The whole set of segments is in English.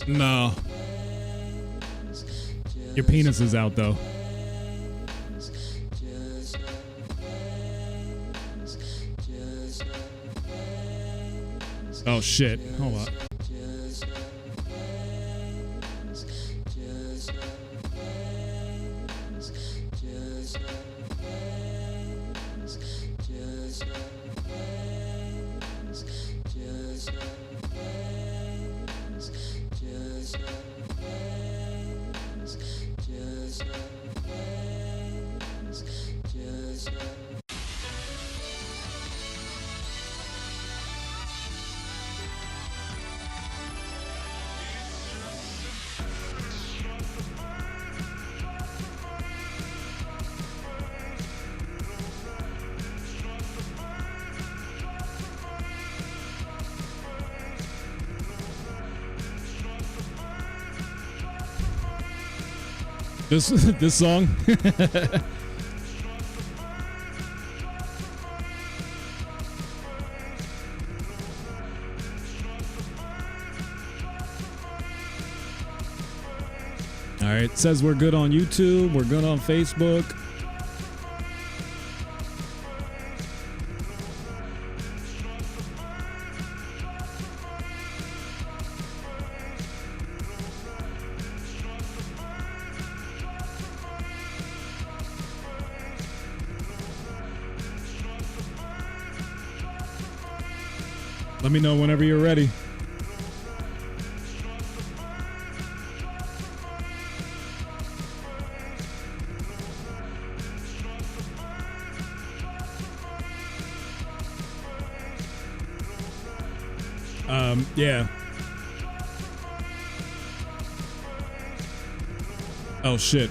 No. Your penis is out though. Oh shit. Hold on. This song. All right, it says we're good on YouTube, we're good on Facebook. Let me know whenever you're ready. Yeah. Oh shit.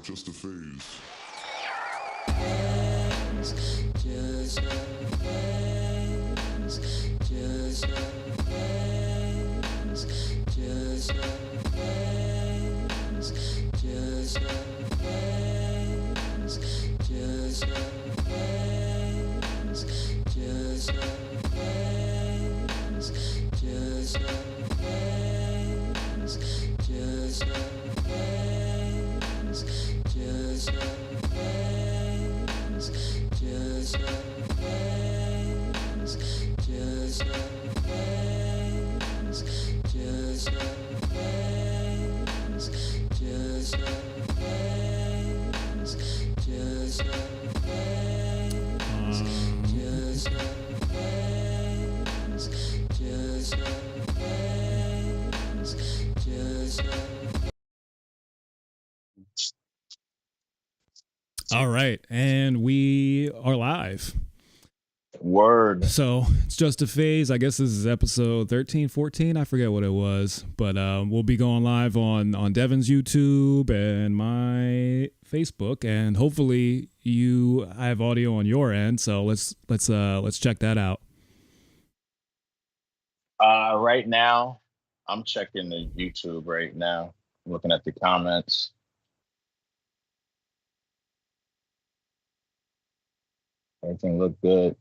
Just a phase. Just a phase. Just a phase. Just a phase. Just a phase. Just a phase. Just a phase. Just a phase. Just a phase. Just a phase, just a phase, just a phase, just a phase, just a phase, just a phase, just a phase, just a phase, just a All right, and we are live. Word. So it's just a phase. I guess this is episode 13, 14. I forget what it was, but we'll be going live on Devin's YouTube and my Facebook, and hopefully you have audio on your end. So let's check that out. Right now, I'm checking the YouTube right now. I'm looking at the comments. Everything looked good.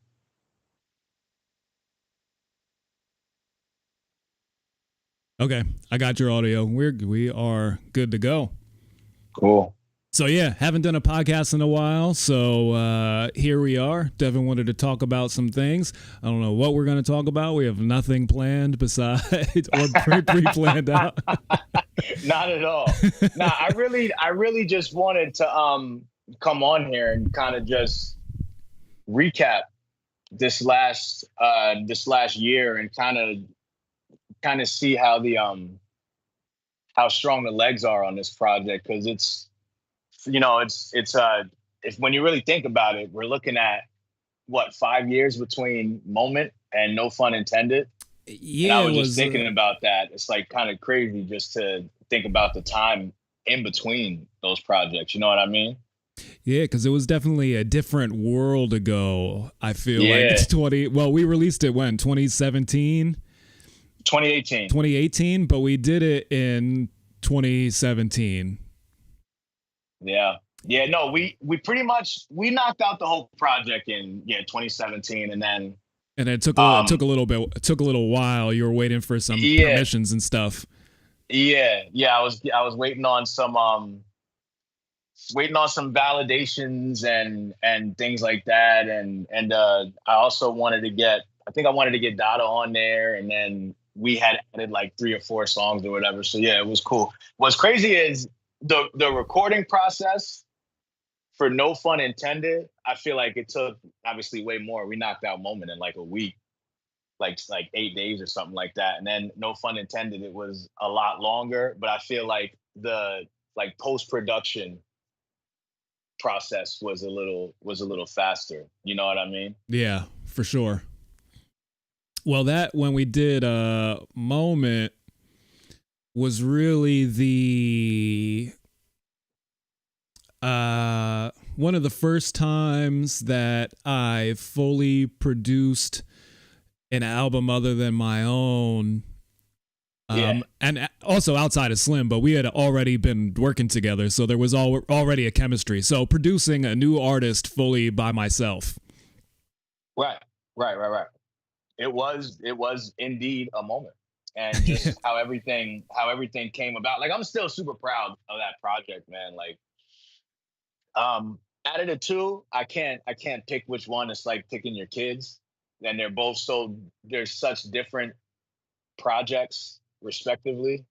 Okay, I got your audio. We are good to go. Cool. So yeah, haven't done a podcast in a while, so here we are. Devin wanted to talk about some things. I don't know what we're going to talk about. We have nothing planned besides or pre-planned out. Not at all. Nah, I really just wanted to come on here and kind of just recap this last year and kind of see how the how strong the legs are on this project, because it's when you really think about it, we're looking at what, 5 years between Moment and No Fun Intended. And I Yeah, it was just was. thinking about that. It's like kind of crazy just to think about the time in between those projects. You know what I mean? Yeah, because it was definitely a different world ago. I feel like Yeah. 20. Well, we released it when 2017, 2018. 2018, but we did it in 2017, Yeah. Yeah. No, we pretty much we knocked out the whole project in 2017, and then and it took um a little bit. It took a little while. You were waiting for some yeah permissions and stuff. yeah I was waiting on some validations and things like that, and I also wanted to get I think I wanted to get Dada on there, and then we had added like 3 or 4 songs or whatever. So yeah, it was cool. What's crazy is the recording process for No Fun Intended. I feel like it took obviously way more. We knocked out Moment in like a week, like 8 days or something like that. And then No Fun Intended, it was a lot longer. But I feel like the like post production process was a little faster. You know what I mean? Yeah, for sure. Well, that when we did Moment was really the one of the first times that I fully produced an album other than my own. And also outside of Slim, but we had already been working together, so there was already a chemistry. So producing a new artist fully by myself. Right. It was indeed a moment. And just how everything came about. Like I'm still super proud of that project, man. Like out of the two, I can't pick which one. It's like picking your kids. And they're such different projects respectively.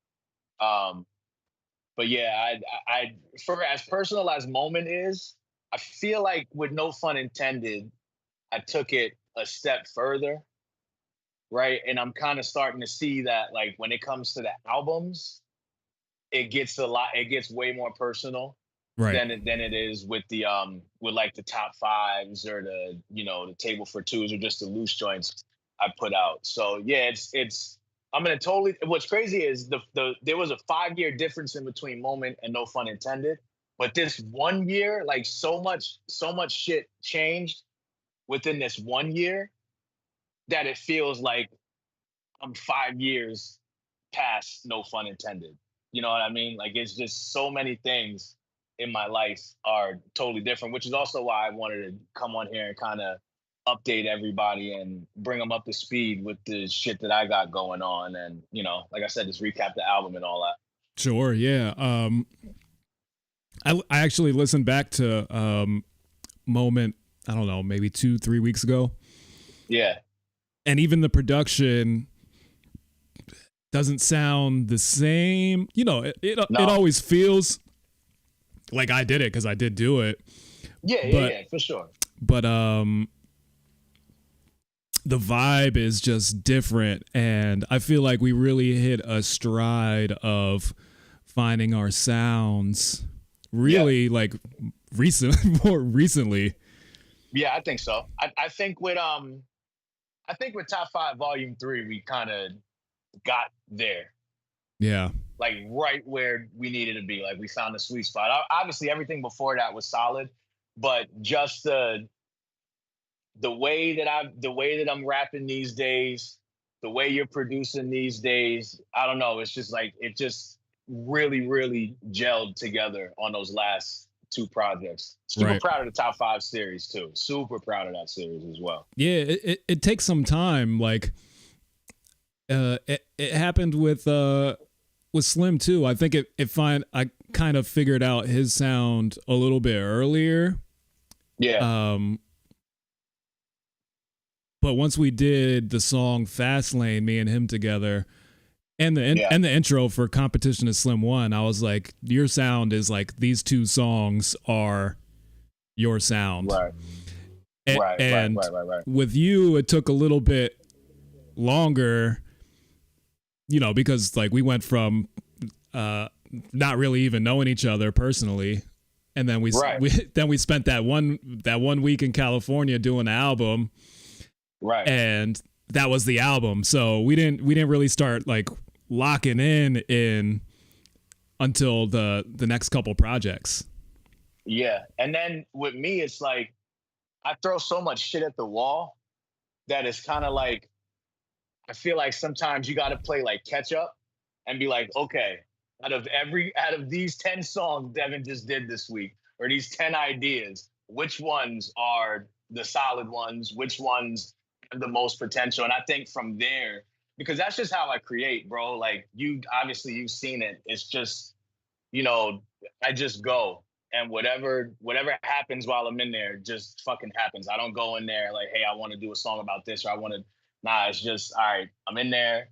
But yeah, I for as personal as Moment is, I feel like with No Fun Intended, I took it a step further, right? And I'm kind of starting to see that like when it comes to the albums, it gets way more personal Right. than it is with the with like the top fives or the table for twos or just the loose joints I put out. So yeah, it's I'm gonna totally. What's crazy is there was a 5-year difference in between Moment and No Fun Intended, but this 1 year, like so much shit changed within this 1 year that it feels like I'm 5 years past No Fun Intended. You know what I mean? Like it's just so many things in my life are totally different, which is also why I wanted to come on here and kind of update everybody and bring them up to speed with the shit that I got going on. And, like I said, just recap the album and all that. Sure, yeah. I actually listened back to Moment, I don't know, maybe 2-3 weeks ago. Yeah. And even the production doesn't sound the same. It always feels like I did it because I did do it. Yeah, for sure. But the vibe is just different, and I feel like we really hit a stride of finding our sounds really like more recently. Yeah, I think so. I think with Top 5 Volume 3, we kind of got there. Yeah. Like right where we needed to be. Like we found the sweet spot. Obviously, everything before that was solid, but just the way that I'm rapping these days, the way you're producing these days, I don't know. It's just like it just really, really gelled together on those last 2 projects. Super proud of the Top 5 series too. Super proud of that series as well. Yeah, it takes some time. Like it happened with Slim too. I think I kind of figured out his sound a little bit earlier. Yeah. But once we did the song Fastlane, me and him together, and the intro for Competition is Slim 1, I was like, your sound is like these 2 songs are your sound. Right. And right. with you, it took a little bit longer, because like we went from not really even knowing each other personally, and then we spent that one week in California doing the album. Right. And that was the album. So we didn't really start like locking in until the next couple projects. Yeah. And then with me, it's like I throw so much shit at the wall that it's kind of like I feel like sometimes you got to play like catch up and be like, okay, out of these 10 songs Devin just did this week, or these 10 ideas, which ones are the solid ones? Which ones have the most potential? And I think from there, because that's just how I create, bro. Like you've seen it. It's just, I just go. And whatever happens while I'm in there just fucking happens. I don't go in there like, hey, I want to do a song about this, or I want to. Nah, it's just all right. I'm in there,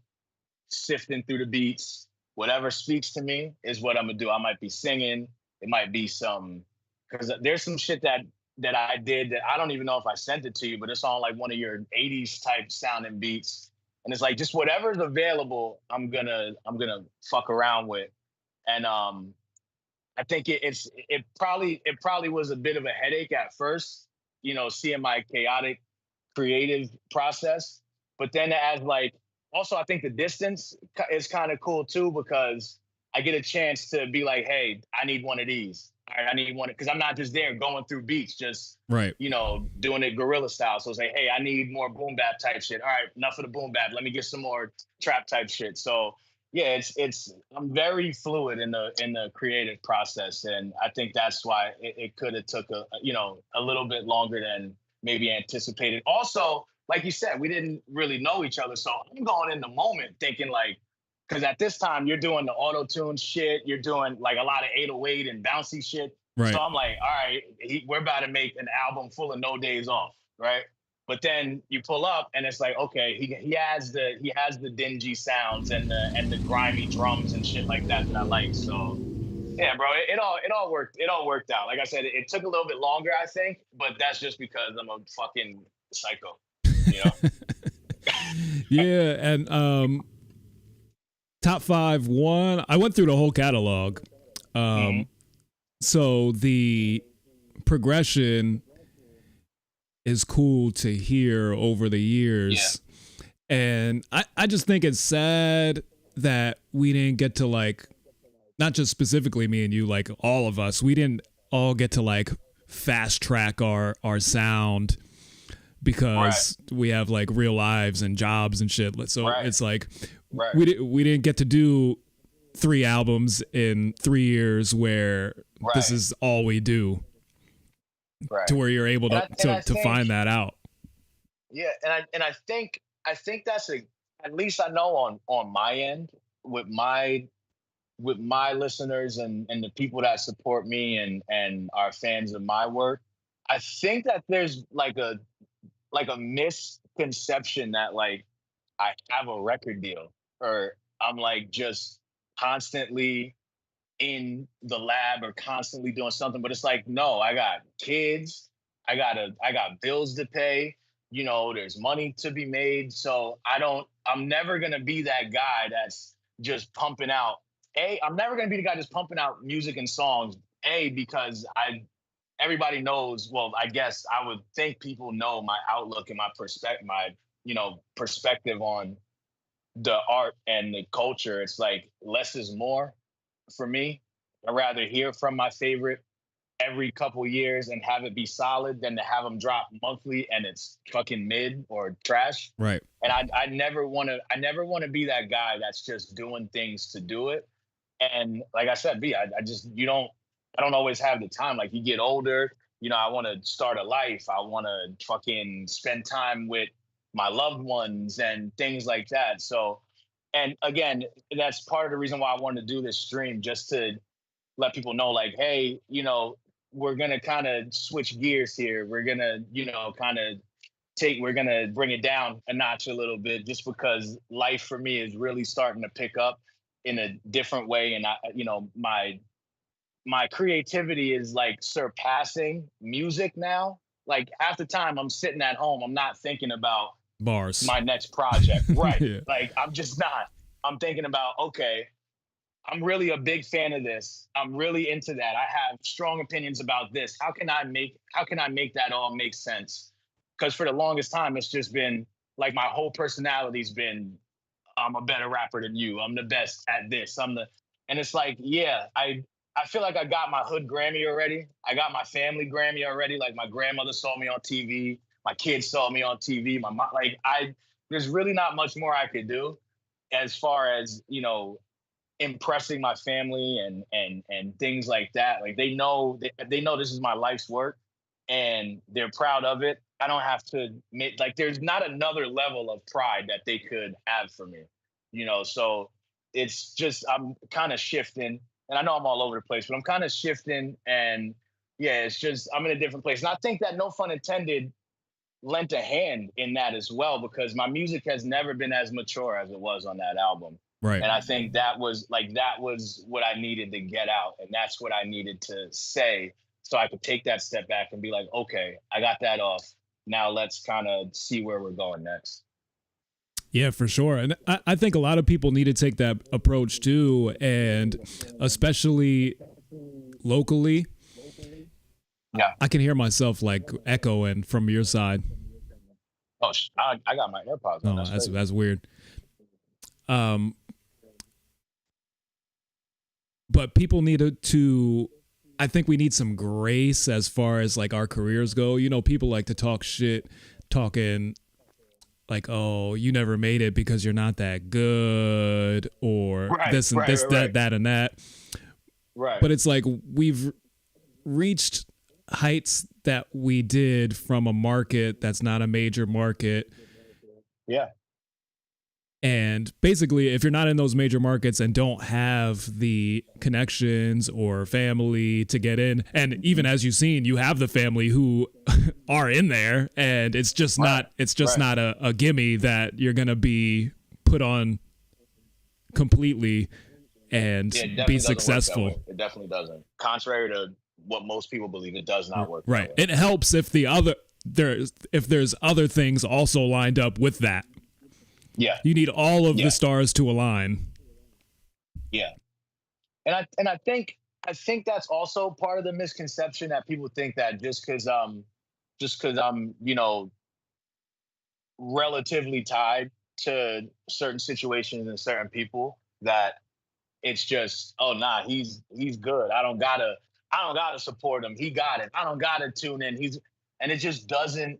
sifting through the beats. Whatever speaks to me is what I'm gonna do. I might be singing. It might be because there's some shit that I did that I don't even know if I sent it to you, but it's on like one of your '80s type sounding beats, and it's like just whatever's available, I'm gonna fuck around with, and I think it probably was a bit of a headache at first, seeing my chaotic creative process. But then as like, also I think the distance is kind of cool too, because I get a chance to be like, hey, I need one of these. All right, I need one, because I'm not just there going through beats, just right, doing it guerrilla style. So it's like, hey, I need more boom bap type shit. All right, enough of the boom bap. Let me get some more trap type shit. So yeah, it's I'm very fluid in the creative process, and I think that's why it could have took a little bit longer than maybe anticipated. Also, like you said, we didn't really know each other, so I'm going in the moment thinking like, because at this time you're doing the auto tune shit, you're doing like a lot of 808 and bouncy shit. right. So I'm like, all right, we're about to make an album full of no days off, right? But then you pull up and it's like, okay, he has the dingy sounds and the grimy drums and shit like that I like. So yeah, bro, it all worked out. Like I said, it took a little bit longer, I think, but that's just because I'm a fucking psycho, Yeah, and top 5 one. I went through the whole catalog. So the progression is cool to hear over the years. Yeah. And I just think it's sad that we didn't get to like, not just specifically me and you, like all of us, we didn't all get to like fast track our sound because we have like real lives and jobs and shit. So it's like we didn't get to do 3 albums in 3 years where this is all we do. Right. To where you're able to find that out. Yeah, and I think that's at least I know on my end with my listeners and the people that support me and are fans of my work. I think that there's like a misconception that like I have a record deal or I'm like just constantly in the lab or constantly doing something, but it's like, no, I got kids, I got bills to pay, there's money to be made. So I'm never gonna be that guy that's just pumping out. I'm never gonna be the guy just pumping out music and songs, because everybody knows, well, I guess I would think people know my outlook and my perspective on the art and the culture. It's like less is more. For me, I'd rather hear from my favorite every couple years and have it be solid than to have them drop monthly and it's fucking mid or trash. Right. And I never want to be that guy that's just doing things to do it. And like I said, I don't always have the time. Like you get older, I want to start a life. I want to fucking spend time with my loved ones and things like that. So, and again, that's part of the reason why I wanted to do this stream, just to let people know, like, hey, we're going to kind of switch gears here. We're going to, we're going to bring it down a notch a little bit, just because life for me is really starting to pick up in a different way. And my creativity is like surpassing music now. Like half the time I'm sitting at home, I'm not thinking about bars, my next project. Right. Yeah. Like I'm just not. I'm thinking about, okay, I'm really a big fan of this. I'm really into that. I have strong opinions about this. How can I make that all make sense? Because for the longest time, it's just been, like my whole personality's been, I'm a better rapper than you. I'm the best at this. And it's like, yeah, I feel like I got my hood Grammy already. I got my family Grammy already. Like my grandmother saw me on TV. My kids saw me on TV. My mom, there's really not much more I could do as far as, impressing my family and things like that. Like they know this is my life's work and they're proud of it. I don't have to admit, like, there's not another level of pride that they could have for me, so it's just, I'm kind of shifting, and I know I'm all over the place, but I'm kind of shifting, and yeah, it's just, I'm in a different place. And I think that No Fun Intended lent a hand in that as well, because my music has never been as mature as it was on that album. Right. And I think that was what I needed to get out. And that's what I needed to say, so I could take that step back and be like, okay, I got that off. Now let's kind of see where we're going next. Yeah, for sure. And I think a lot of people need to take that approach too. And especially locally. Yeah. I can hear myself like echoing from your side. Oh, I got my AirPods on. Oh, that's weird. But people need to, I think we need some grace as far as like our careers go. People like to talk shit, talking like, oh, you never made it because you're not that good, or that, and that. Right. But it's like we've reached heights that we did from a market that's not a major market. Yeah. And basically, if you're not in those major markets and don't have the connections or family to get in, and even as you've seen, you have the family who are in there, and it's just not a gimme that you're gonna be put on completely and be successful. It definitely doesn't. Contrary to what most people believe, it does not work. Right. It helps if there's other things also lined up with that. Yeah. You need all of the stars to align. Yeah. And I think that's also part of the misconception, that people think that just because I'm relatively tied to certain situations and certain people, that it's just, oh nah, he's good. I don't gotta support him. He got it. I don't gotta tune in. And it just doesn't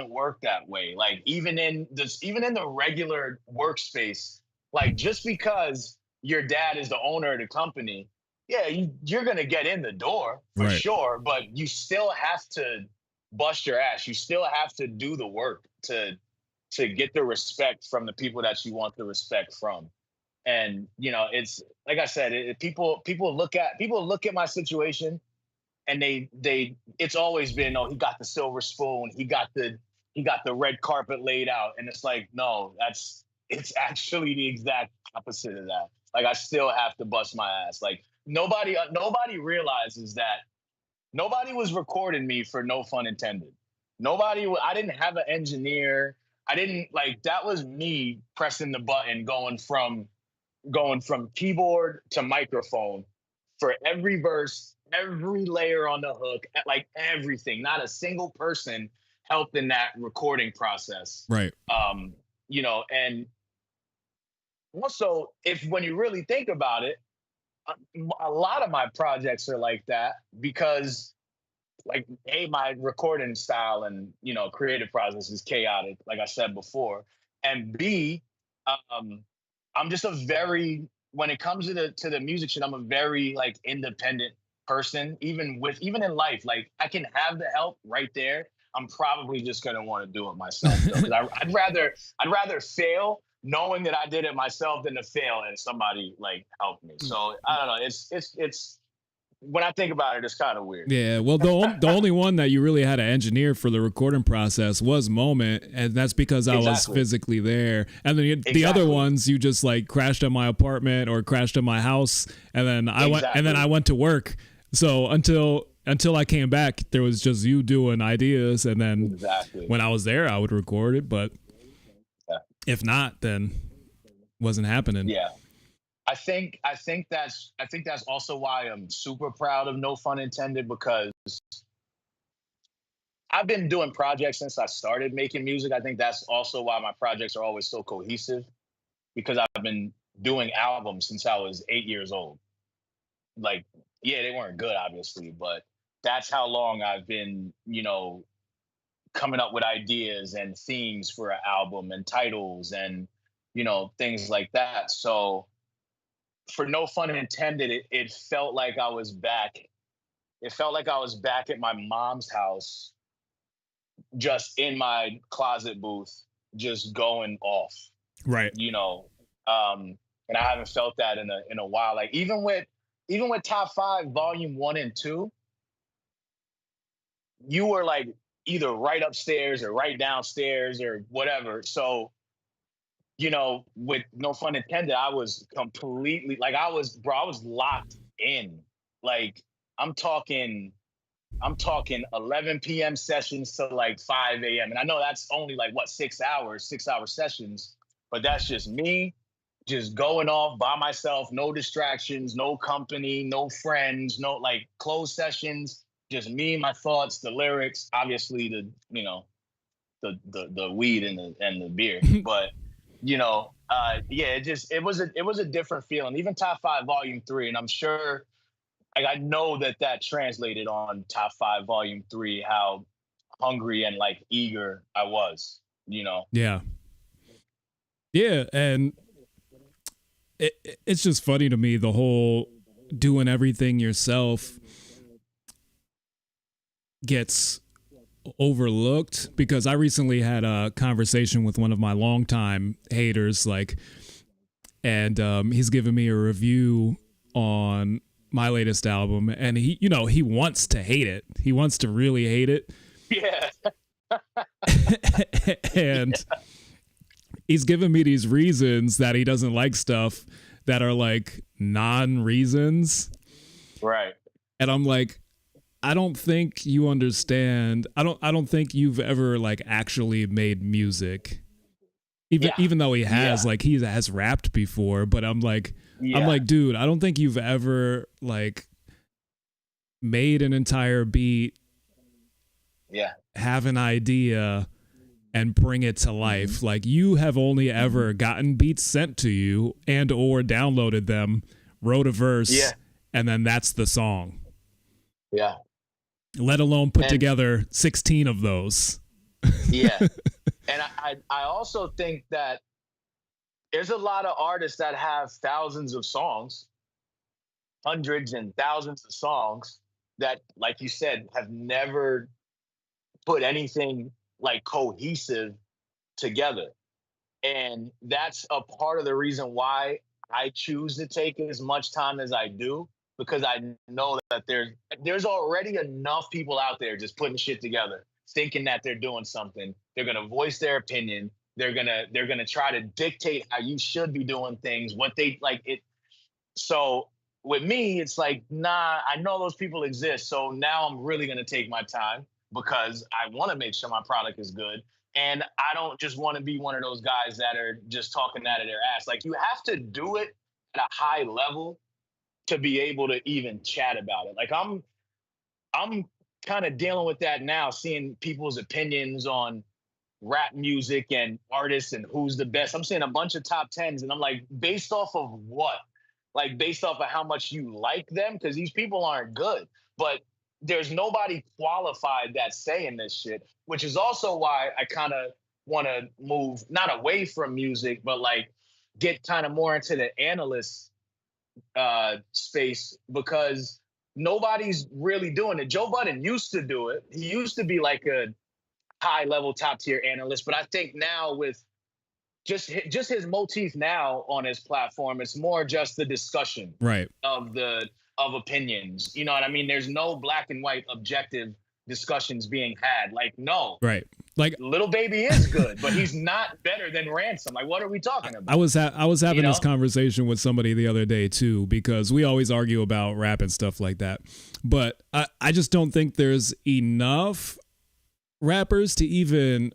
work that way. Like even in the regular workspace, like just because your dad is the owner of the company, yeah, you're gonna get in the door for sure, but you still have to bust your ass. You still have to do the work to get the respect from the people that you want the respect from. And it's like I said, people look at my situation, and it's always been, oh, he got the silver spoon, he got the red carpet laid out, and it's like, no, it's actually the exact opposite of that. Like I still have to bust my ass. Like nobody realizes that nobody was recording me for No Fun Intended. I didn't have an engineer. That was me pressing the button, going from keyboard to microphone for every verse, every layer on the hook, like everything. Not a single person helped in that recording process. Right. And also, when you really think about it, a lot of my projects are like that because, like, A, my recording style and, creative process is chaotic, like I said before. And B, I'm just when it comes to the music shit, I'm a very like independent person, even in life. Like I can have the help right there. I'm probably just gonna want to do it myself. I'd rather fail knowing that I did it myself than to fail and somebody like helped me. So I don't know. It's when I think about it, it's kind of weird. Yeah, well, the only one that you really had to engineer for the recording process was Moment, and that's because I was physically there. And then the other ones, you just like crashed at my apartment or crashed at my house, and then I went to work. So until I came back, there was just you doing ideas, and then when I was there, I would record it. But if not, then wasn't happening. Yeah. I think that's also why I'm super proud of No Fun Intended, because I've been doing projects since I started making music. I think that's also why my projects are always so cohesive, because I've been doing albums since I was 8 years old. Like, yeah, they weren't good, obviously, but that's how long I've been, coming up with ideas and themes for an album and titles and, things like that. So, for no fun intended, it felt like I was back. It felt like I was back at my mom's house, just in my closet booth, just going off, Right. And I haven't felt that in a while. Like even with Top Five Volume 1 and 2, you were like either right upstairs or right downstairs or whatever. So, with no fun intended, I was completely like I was locked in. Like I'm talking 11 p.m. sessions to like 5 a.m. And I know that's only like what 6 hour sessions, but that's just me just going off by myself, no distractions, no company, no friends, no like closed sessions, just me, my thoughts, the lyrics, obviously the weed and the beer. But yeah, it was a different feeling. Even Top Five Volume 3, and I'm sure like I know that translated on Top Five Volume 3, how hungry and like eager I was, Yeah. Yeah, and it's just funny to me, the whole doing everything yourself gets overlooked, because I recently had a conversation with one of my longtime haters, and he's giving me a review on my latest album, and he wants to hate it. He wants to really hate it. Yeah. And he's giving me these reasons that he doesn't like stuff that are like non-reasons. Right. And I'm like, I don't think you understand. I don't think you've ever like actually made music. Even though he has, like he has rapped before, but I'm like, dude, I don't think you've ever like made an entire beat, have an idea, and bring it to life. Mm-hmm. Like you have only ever gotten beats sent to you and or downloaded them, wrote a verse, and then that's the song. Yeah. Let alone put together 16 of those. Yeah. And I also think that there's a lot of artists that have thousands of songs, hundreds and thousands of songs that, like you said, have never put anything like cohesive together. And that's a part of the reason why I choose to take as much time as I do, because I know that there's already enough people out there just putting shit together, thinking that they're doing something. They're gonna voice their opinion. They're gonna try to dictate how you should be doing things, what they like it. So with me, it's like, nah, I know those people exist. So now I'm really gonna take my time, because I want to make sure my product is good. And I don't just want to be one of those guys that are just talking out of their ass. Like you have to do it at a high level to be able to even chat about it. Like I'm kind of dealing with that now, seeing people's opinions on rap music and artists and who's the best. I'm seeing a bunch of top 10s, and I'm like, based off of what? Like based off of how much you like them? Because these people aren't good. But there's nobody qualified that's saying this shit, which is also why I kind of want to move not away from music, but like get kind of more into the analyst space, because nobody's really doing it. Joe Budden used to do it. He used to be like a high level top tier analyst, but I think now with just his motif now on his platform, it's more just the discussion of opinions. You know what I mean? There's no black and white objective discussions being had. Like, no. Right. Like Little Baby is good, but he's not better than Ransom. Like, what are we talking about? I was having this conversation with somebody the other day too, because we always argue about rap and stuff like that. But I just don't think there's enough rappers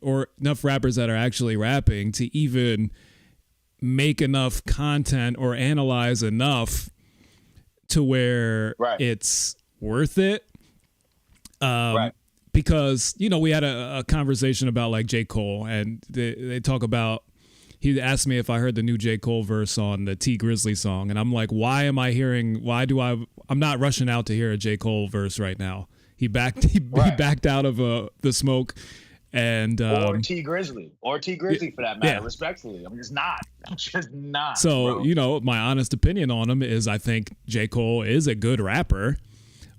or enough rappers that are actually rapping to even make enough content or analyze enough to where it's worth it. because, you know, we had a conversation about like J. Cole, and they talk about, he asked me if I heard the new J. Cole verse on the T Grizzly song. And I'm like, I'm not rushing out to hear a J. Cole verse right now. He backed out of the smoke. And or T Grizzly for that matter, respectfully. I'm just not. So, bro. you know, my honest opinion on him is I think J. Cole is a good rapper,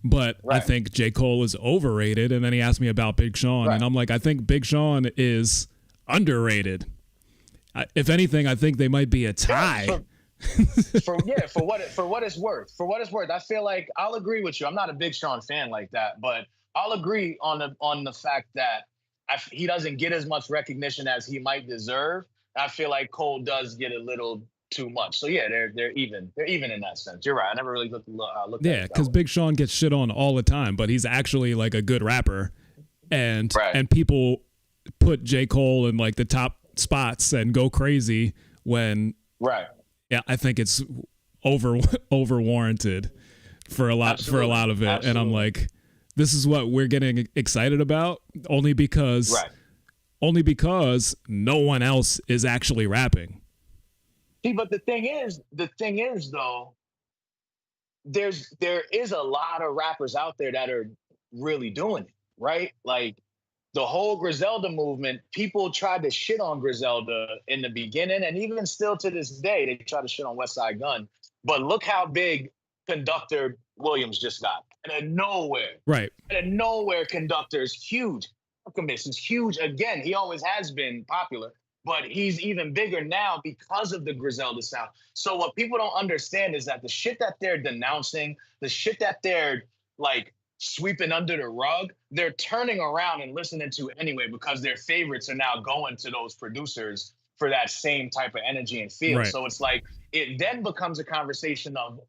but I think J. Cole is overrated. And then he asked me about Big Sean, and I'm like, I think Big Sean is underrated. If anything, I think they might be a tie. For what it's worth. I feel like I'll agree with you. I'm not a Big Sean fan like that, but I'll agree on the fact that he doesn't get as much recognition as he might deserve. I feel like Cole does get a little too much. So yeah, they're even. They're even in that sense. You're right. I never really looked at it. Yeah, because Big Sean gets shit on all the time, but he's actually like a good rapper, and people put J. Cole in like the top spots and go crazy when. Right. Yeah, I think it's over warranted for a lot of it. Absolutely. And I'm like, this is what we're getting excited about only because no one else is actually rapping. See, but the thing is though, there is a lot of rappers out there that are really doing it, right? Like the whole Griselda movement, people tried to shit on Griselda in the beginning, and even still to this day, they try to shit on Westside Gunn. But look how big Conductor Williams just got. And out of nowhere. Right. Out of nowhere, Conductor is huge. Alchemist is huge. Again, he always has been popular, but he's even bigger now because of the Griselda sound. So what people don't understand is that the shit that they're denouncing, the shit that they're like sweeping under the rug, they're turning around and listening to anyway because their favorites are now going to those producers for that same type of energy and feel. Right. So it's like, it then becomes a conversation of,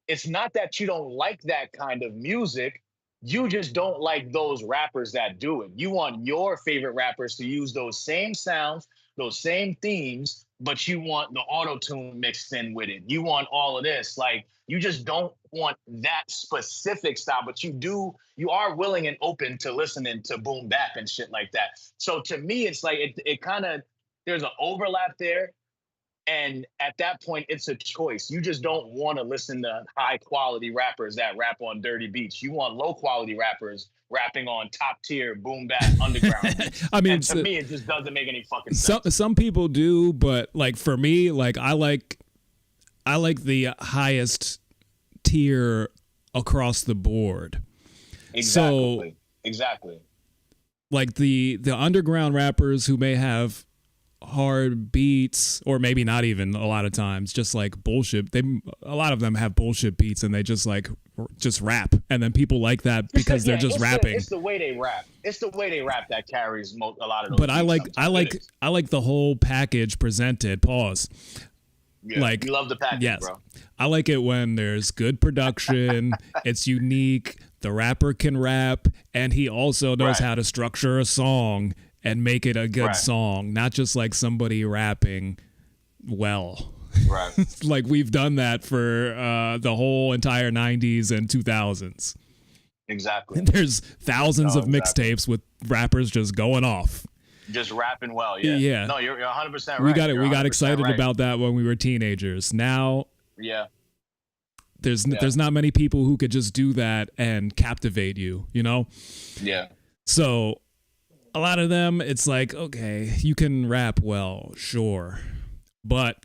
it's not that you don't like that kind of music. You just don't like those rappers that do it. You want your favorite rappers to use those same sounds, those same themes, but you want the auto-tune mixed in with it. You want all of this. Like, you just don't want that specific style, but you are willing and open to listening to boom bap and shit like that. So to me, it's like, it kind of, there's an overlap there. And at that point, it's a choice. You just don't want to listen to high quality rappers that rap on dirty beats. You want low quality rappers rapping on top tier boom bap underground. I mean, to me, it just doesn't make any fucking sense. Some people do, but like for me, like I like the highest tier across the board. Exactly. Like the underground rappers who may have hard beats, or maybe not even a lot of times, just like bullshit. A lot of them have bullshit beats and they just rap, and then people like that because they're just rapping. It's the way they rap. It's the way they rap that carries a lot of those. But I like the whole package presented. Pause. Yeah, like, you love the package, yes. Bro. I like it when there's good production. It's unique. The rapper can rap, and he also knows how to structure a song and make it a good song, not just like somebody rapping well. Right. Like we've done that for the whole entire 90s and 2000s. Exactly. There's thousands of mixtapes with rappers just going off. Just rapping well, yeah. No, you're 100% right. We got excited about that when we were teenagers. Now, there's not many people who could just do that and captivate you, you know? Yeah. So a lot of them, it's like, okay, you can rap well, sure, but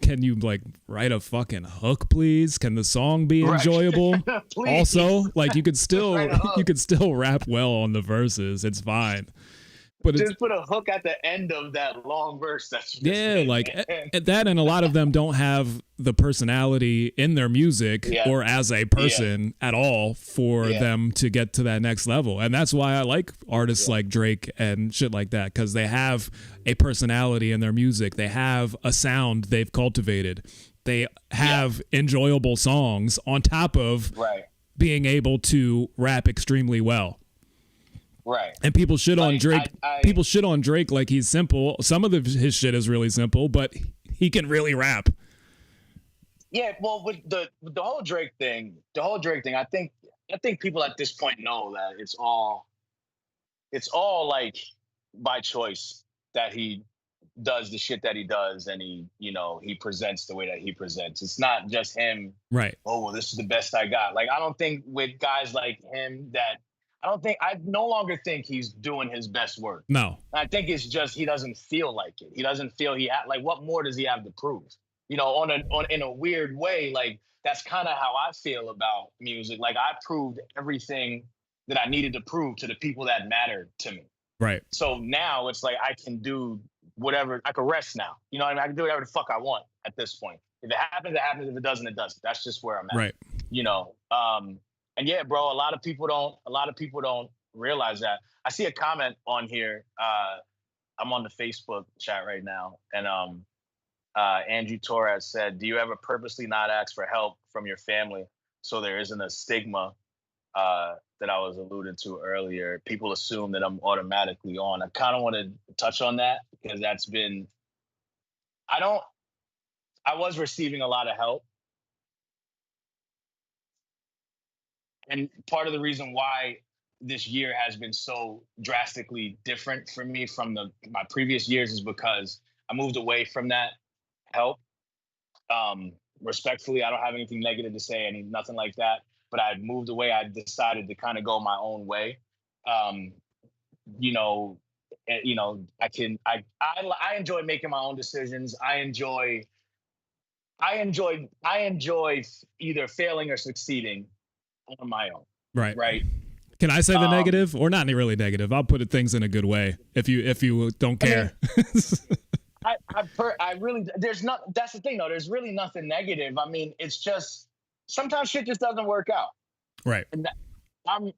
can you like write a fucking hook, please? Can the song be enjoyable? Also, like you could still rap well on the verses. It's fine. But just put a hook at the end of that long verse. That's that, and a lot of them don't have the personality in their music or as a person at all for them to get to that next level. And that's why I like artists like Drake and shit like that, because they have a personality in their music. They have a sound they've cultivated. They have enjoyable songs on top of being able to rap extremely well. Right. And people shit on Drake. People shit on Drake like he's simple. Some of his shit is really simple, but he can really rap. Yeah, well, with the whole Drake thing, I think I think people at this point know that it's all like by choice that he does the shit that he does, and he presents the way that he presents. It's not just him. Right. Oh, well, this is the best I got. Like, I don't think with guys like him that I no longer think he's doing his best work. No. I think it's just he doesn't feel like it. He doesn't feel like, what more does he have to prove? In a weird way, like that's kind of how I feel about music. Like, I proved everything that I needed to prove to the people that mattered to me. Right. So now it's like I can do whatever. I can rest now. You know what I mean? I can do whatever the fuck I want at this point. If it happens, it happens. If it doesn't, it doesn't. That's just where I'm at. Right. And yeah, bro, a lot of people don't realize that. I see a comment on here. I'm on the Facebook chat right now, and Andrew Torres said, "Do you ever purposely not ask for help from your family so there isn't a stigma that I was alluding to earlier? People assume that I'm automatically on." I kind of want to touch on that because that's been. I was receiving a lot of help. And part of the reason why this year has been so drastically different for me from my previous years is because I moved away from that help. Respectfully, I don't have anything negative to say, nothing like that. But I moved away. I decided to kind of go my own way. I enjoy making my own decisions. I enjoy either failing or succeeding on my own. Right. Right. Can I say the negative, or not really negative? I'll put things in a good way if you don't care. I really, that's the thing though. There's really nothing negative. I mean, it's just sometimes shit just doesn't work out. Right. And I'm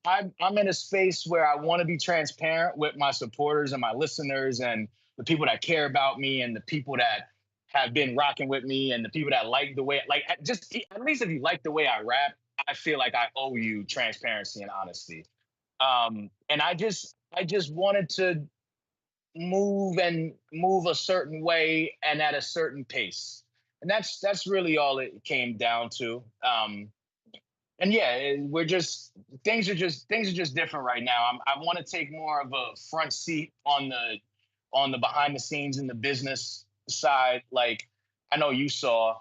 in a space where I want to be transparent with my supporters and my listeners and the people that care about me and the people that have been rocking with me and the people that like the way, like, just at least if you like the way I rap, I feel like I owe you transparency and honesty. And I just wanted to move a certain way and at a certain pace. And that's really all it came down to. And yeah, things are just different right now. I want to take more of a front seat on the behind the scenes in the business side. Like, I know you saw,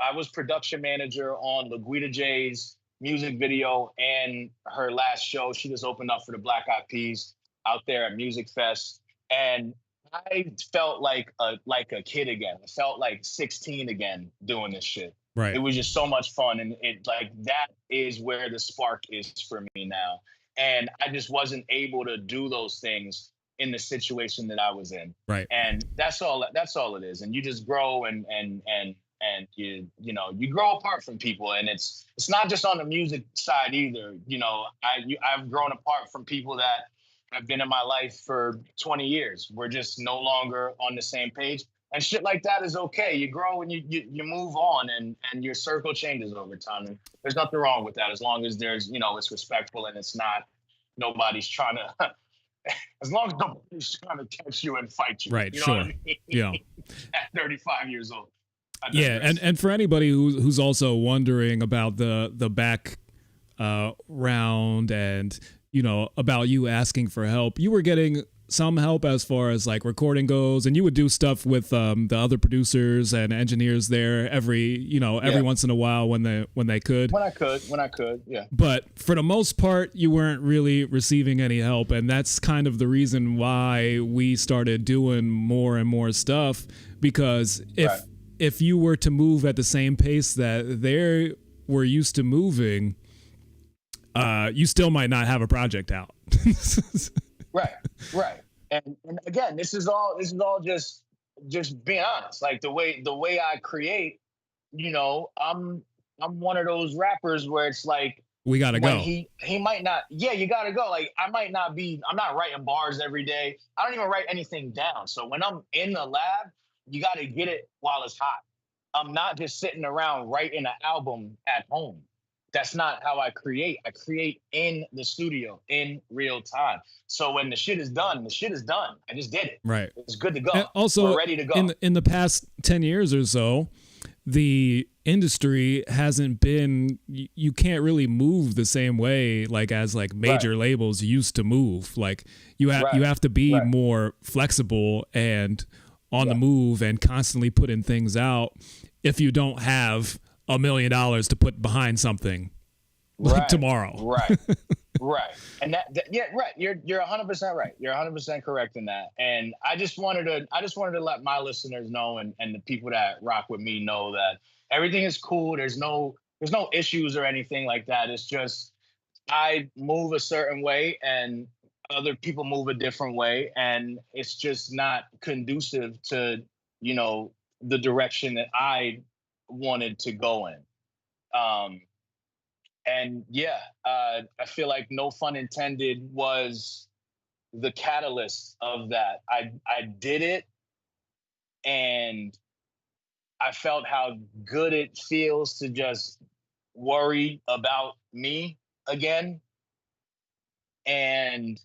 I was production manager on LaGuida J's music video and her last show. She just opened up for the Black Eyed Peas out there at Music Fest. And I felt like a kid again. I felt like 16 again doing this shit. Right. It was just so much fun. And that is where the spark is for me now. And I just wasn't able to do those things in the situation that I was in. Right. And that's all it is. And you just grow and you grow apart from people. And it's not just on the music side either. I've grown apart from people that have been in my life for 20 years. We're just no longer on the same page. And shit like that is okay. You grow and you move on and your circle changes over time. And there's nothing wrong with that as long as there's, it's respectful and it's not, nobody's trying to, as long as nobody's trying to catch you and fight you. Right, You know sure. what I mean? Yeah. At 35 years old. Yeah, and for anybody who's also wondering about the back round and about you asking for help, you were getting some help as far as like recording goes, and you would do stuff with the other producers and engineers there every once in a while when they could. When I could, yeah. But for the most part, you weren't really receiving any help, and that's kind of the reason why we started doing more and more stuff, because if you were to move at the same pace that they were used to moving, you still might not have a project out. Right. And again, this is all just being honest. Like the way I create, I'm one of those rappers where it's like, we gotta go. He might not. Yeah, you gotta go. Like, I'm not writing bars every day. I don't even write anything down. So when I'm in the lab, you gotta get it while it's hot. I'm not just sitting around writing an album at home. That's not how I create. I create in the studio in real time. So when the shit is done, the shit is done. I just did it. Right. It's good to go. And also, we're ready to go. In the past 10 years or so, the industry hasn't been, you can't really move the same way like as like major labels used to move. Like you have to be more flexible and on the move and constantly putting things out if you don't have $1 million to put behind something like tomorrow. Right. And right. You're 100% right. You're 100% correct in that. And I just wanted to let my listeners know and the people that rock with me know that everything is cool. There's no issues or anything like that. It's just I move a certain way and other people move a different way, and it's just not conducive to, the direction that I wanted to go in. And I feel like No Fun Intended was the catalyst of that. I did it, and I felt how good it feels to just worry about me again, and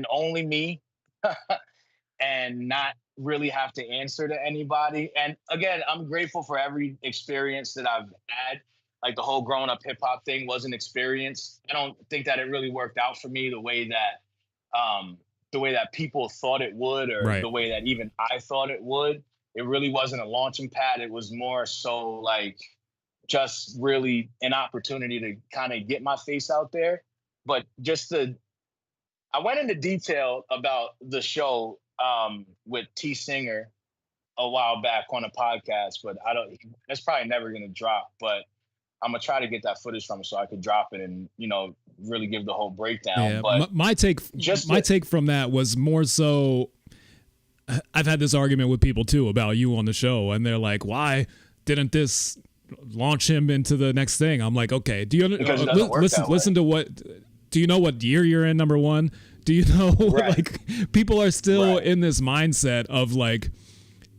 only me, and not really have to answer to anybody. And again, I'm grateful for every experience that I've had. Like the whole growing up hip hop thing was an experience. I don't think that it really worked out for me the way that people thought it would, or the way that even I thought it would. It really wasn't a launching pad. It was more so like just really an opportunity to kind of get my face out there. But I went into detail about the show with T Singer a while back on a podcast, but it's probably never going to drop, but I'm going to try to get that footage from him so I could drop it and, really give the whole breakdown. Yeah, but my take from that was more so, I've had this argument with people too about you on the show, and they're like, why didn't this launch him into the next thing? I'm like, okay, do you listen to what, do you know what year you're in, number one? Do you know, like, people are still in this mindset of like,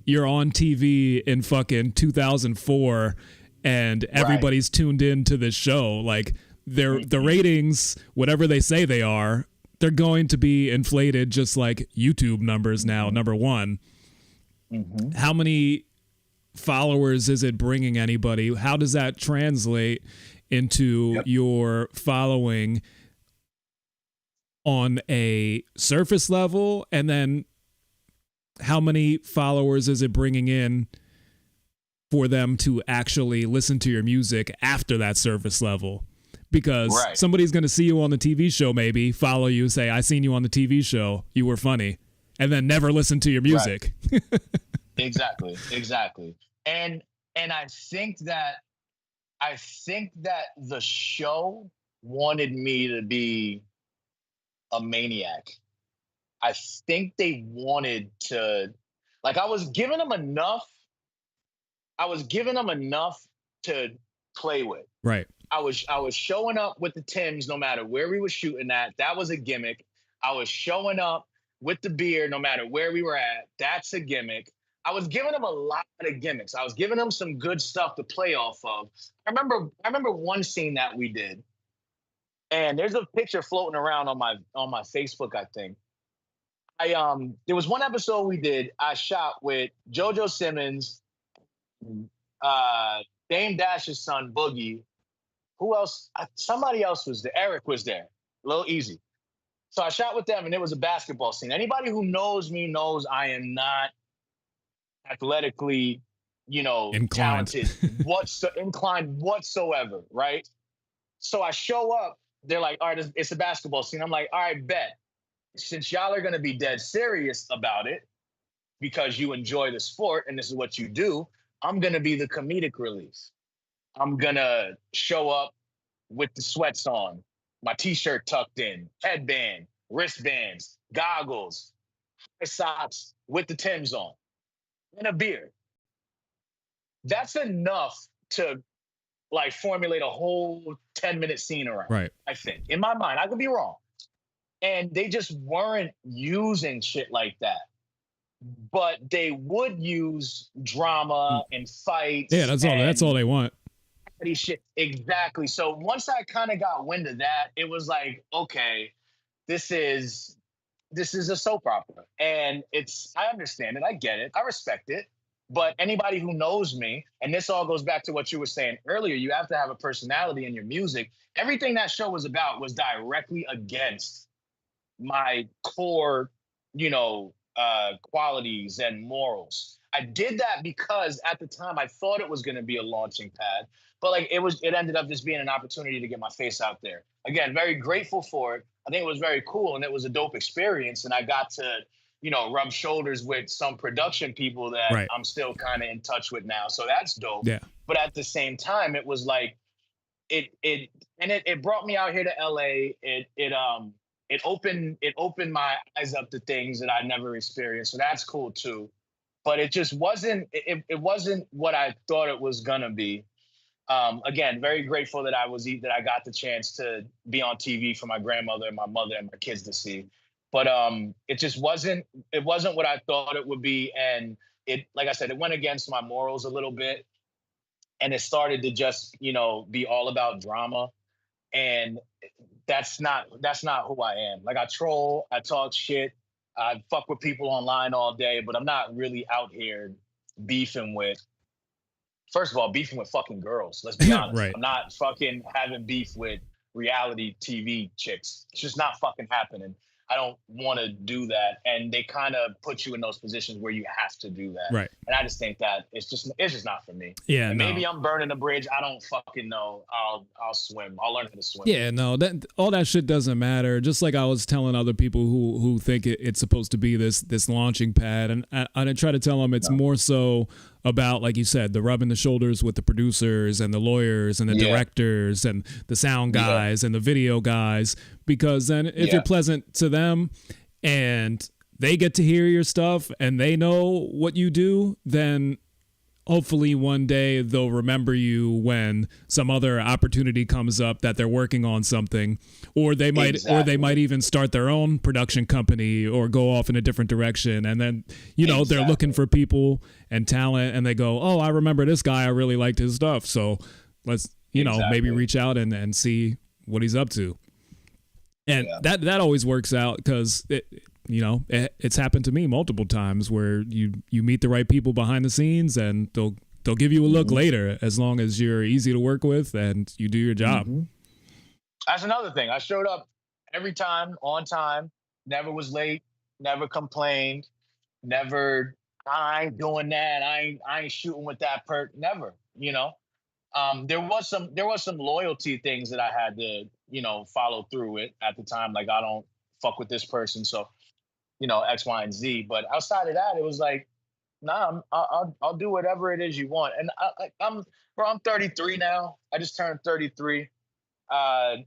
you're on TV in fucking 2004 and everybody's tuned in to this show. Like, the ratings, whatever they say they are, they're going to be inflated just like YouTube numbers now, number one. How many followers is it bringing anybody? How does that translate into your following on a surface level? And then how many followers is it bringing in for them to actually listen to your music after that surface level? Because somebody's going to see you on the TV show, maybe follow you, say, I seen you on the TV show, you were funny, and then never listen to your music. Exactly. And I think that the show wanted me to be a maniac. I think they wanted to, like, I was giving them enough to play with. Right. I was showing up with the Timbs no matter where we were shooting at. That was a gimmick. I was showing up with the beer no matter where we were at. That's a gimmick. I was giving them a lot of gimmicks. I was giving them some good stuff to play off of. I remember one scene that we did, and there's a picture floating around on my Facebook, I think. There was one episode we did. I shot with JoJo Simmons, Dame Dash's son Boogie. Who else? Somebody else was there. Eric was there. Lil Easy. So I shot with them, and it was a basketball scene. Anybody who knows me knows I am not athletically, talented, inclined whatsoever, right? So I show up. They're like, all right, it's a basketball scene. I'm like, all right, bet. Since y'all are going to be dead serious about it because you enjoy the sport and this is what you do, I'm going to be the comedic relief. I'm going to show up with the sweats on, my T-shirt tucked in, headband, wristbands, goggles, socks with the Timbs on, and a beer. That's enough to like formulate a whole 10-minute scene around. Right. I think. In my mind, I could be wrong. And they just weren't using shit like that. But they would use drama and fights. Yeah, that's all they want. Shit. Exactly. So once I kind of got wind of that, it was like, okay, this is a soap opera. And I understand it. I get it. I respect it. But anybody who knows me, and this all goes back to what you were saying earlier, you have to have a personality in your music. Everything that show was about was directly against my core, qualities and morals. I did that because at the time I thought it was going to be a launching pad, but like it ended up just being an opportunity to get my face out there. Again, very grateful for it. I think it was very cool and it was a dope experience. And I got to, rub shoulders with some production people that Right. I'm still kind of in touch with now. So that's dope. Yeah. But at the same time, it was like, it brought me out here to LA. It opened my eyes up to things that I never experienced. So that's cool too. But it just wasn't what I thought it was gonna be. Again, very grateful that I got the chance to be on TV for my grandmother and my mother and my kids to see. But it just wasn't what I thought it would be. And it, like I said, it went against my morals a little bit. And it started to just, be all about drama. And that's not who I am. Like I troll, I talk shit, I fuck with people online all day, but I'm not really out here beefing with, first of all, beefing with fucking girls. Let's be honest. Right. I'm not fucking having beef with reality TV chicks. It's just not fucking happening. I don't want to do that. And they kind of put you in those positions where you have to do that. Right. And I just think that it's just not for me. Yeah. And no. maybe I'm burning a bridge. I don't fucking know. I'll swim. I'll learn how to swim. Yeah, no, that all that shit doesn't matter. Just like I was telling other people who think it's supposed to be this launching pad, and I try to tell them it's more so about, like you said, the rubbing the shoulders with the producers and the lawyers and the directors and the sound guys and the video guys, because then if you're pleasant to them and they get to hear your stuff and they know what you do, then hopefully one day they'll remember you when some other opportunity comes up that they're working on something, or they might even start their own production company or go off in a different direction. And then, they're looking for people and talent and they go, oh, I remember this guy. I really liked his stuff. So let's, maybe reach out and see what he's up to. And that always works out because it's happened to me multiple times where you meet the right people behind the scenes and they'll give you a look later, as long as you're easy to work with and you do your job. That's another thing. I showed up every time, on time, never was late, never complained, never, I ain't doing that, I ain't shooting with that never, there was some loyalty things that I had to, follow through with at the time. Like, I don't fuck with this person, so X, Y, and Z. But outside of that, it was like, nah, I'll do whatever it is you want. And I'm 33 now. I just turned 33. I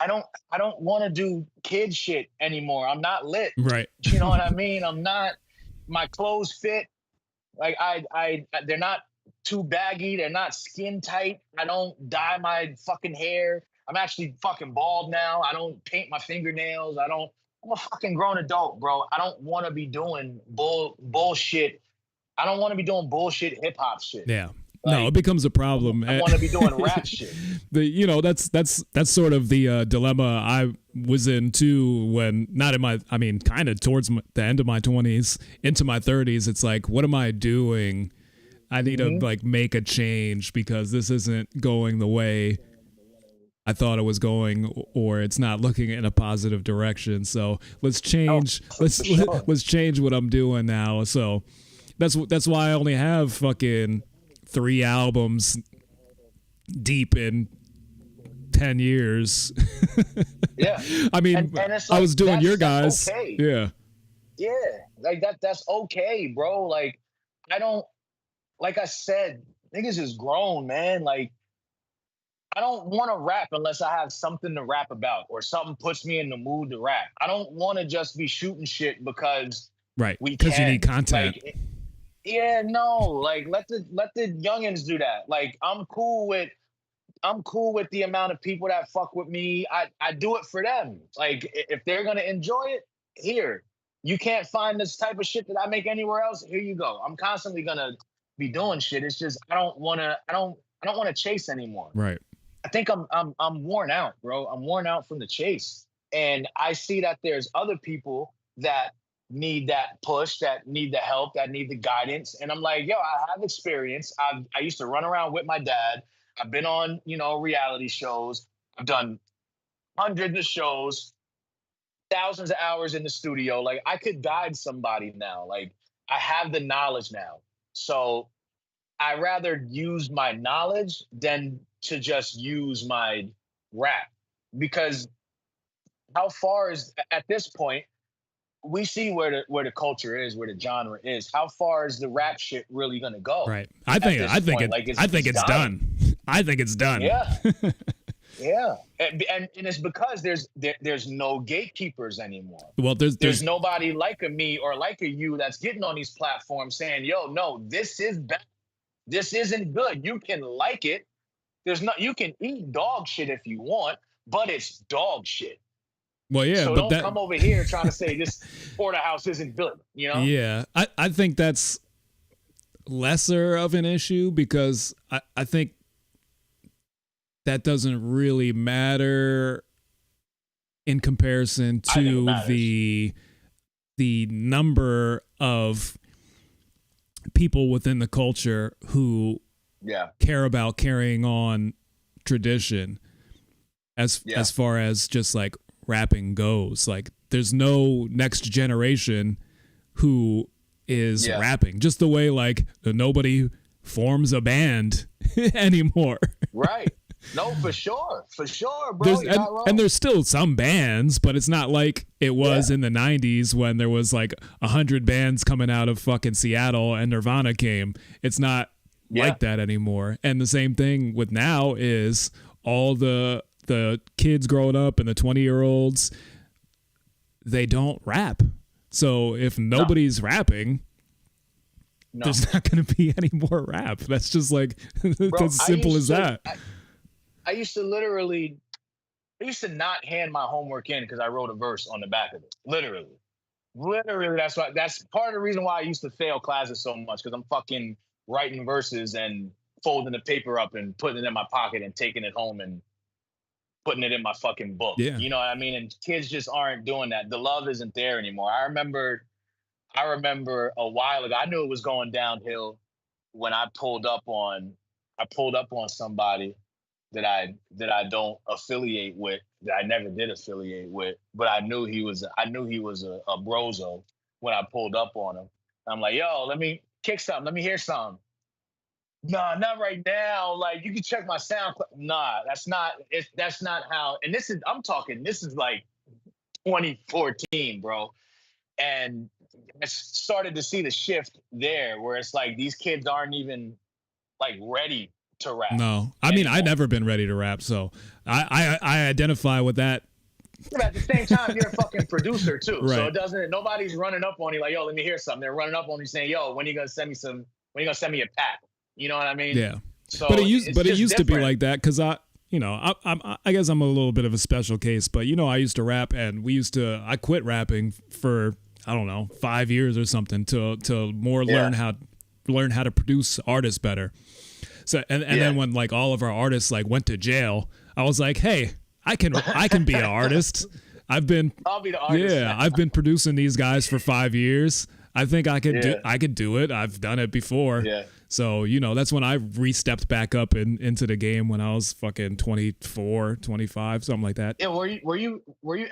don't want to do kid shit anymore. I'm not lit. Right. You know what I mean? I'm not. My clothes fit. Like they're not too baggy. They're not skin tight. I don't dye my fucking hair. I'm actually fucking bald now. I don't paint my fingernails. I'm a fucking grown adult, bro. I don't want to be doing bullshit. I don't want to be doing bullshit hip hop shit. Yeah. Like, no, it becomes a problem. I want to be doing rap shit. That's sort of the dilemma I was in too, when kind of towards the end of my 20s into my 30s. It's like, what am I doing? I need to make a change because this isn't going the way I thought it was going, or it's not looking in a positive direction. So let's change. Let's change what I'm doing now. So that's why I only have fucking 3 albums deep in 10 years. Yeah. I mean, and it's I was doing your guys. Okay. Yeah. Yeah. Like that's okay, bro. Like, like I said, niggas is grown, man. Like, I don't want to rap unless I have something to rap about or something puts me in the mood to rap. I don't want to just be shooting shit because because you need content. Like, yeah, no, like let the youngins do that. Like, I'm cool with the amount of people that fuck with me. I do it for them. Like, if they're gonna enjoy it, here. You can't find this type of shit that I make anywhere else. Here you go. I'm constantly gonna be doing shit. It's just I don't wanna chase anymore. Right. I think I'm worn out, bro. I'm worn out from the chase. And I see that there's other people that need that push, that need the help, that need the guidance. And I'm like, yo, I have experience. I used to run around with my dad. I've been on, reality shows. I've done hundreds of shows, thousands of hours in the studio. Like I could guide somebody now. Like I have the knowledge now. So I rather use my knowledge than to just use my rap. Because how far is at this point, we see where the culture is, where the genre is. How far is the rap shit really gonna go? Right. I think it's done. I think it's done. Yeah. Yeah. And it's because there's no gatekeepers anymore. Well, there's nobody like a me or like a you that's getting on these platforms saying, yo, no, this is bad. This isn't good. You can like it. You can eat dog shit if you want, but it's dog shit. Well, yeah, so but don't come over here trying to say this porterhouse isn't good, Yeah, I think that's lesser of an issue because I think that doesn't really matter in comparison to the number of people within the culture who care about carrying on tradition as far as just like rapping goes. Like there's no next generation who is rapping, just the way like nobody forms a band anymore. Right. No, for sure, bro. And there's still some bands, but it's not like it was in the 90s when there was like 100 bands coming out of fucking Seattle and Nirvana came. It's not like that anymore. And the same thing with now is all the kids growing up and the 20-year-olds, they don't rap. So if nobody's rapping, there's not going to be any more rap. That's just like, that's as simple as that. I used to not hand my homework in because I wrote a verse on the back of it. Literally, that's part of the reason why I used to fail classes so much, because I'm fucking writing verses and folding the paper up and putting it in my pocket and taking it home and putting it in my fucking book. Yeah. You know what I mean? And kids just aren't doing that. The love isn't there anymore. I remember a while ago, I knew it was going downhill when I pulled up on somebody that I don't affiliate with, that I never did affiliate with, but I knew he was a brozo when I pulled up on him. I'm like, yo, let me kick something. Let me hear something. Nah, not right now. Like, you can check my sound. Nah, that's not how. And this is like 2014, bro. And I started to see the shift there, where it's like these kids aren't even like ready to rap. No, I mean, I've never been ready to rap, so I identify with that. But at the same time, you're a fucking producer too, right. So nobody's running up on you like, yo, let me hear something. They're running up on you saying, yo, when are you gonna send me a pack? You know what I mean? Yeah. So but it used to be like that because I guess I'm a little bit of a special case, but I used to rap, and I quit rapping for, I don't know, 5 years or something to more learn how to produce artists better. So and then when like all of our artists like went to jail, I was like, hey, I can be an artist. I'll be the artist. Yeah, I've been producing these guys for 5 years. I think I could do it. I've done it before. Yeah. So, that's when I re-stepped back up into the game when I was fucking 24, 25, something like that. Yeah, were you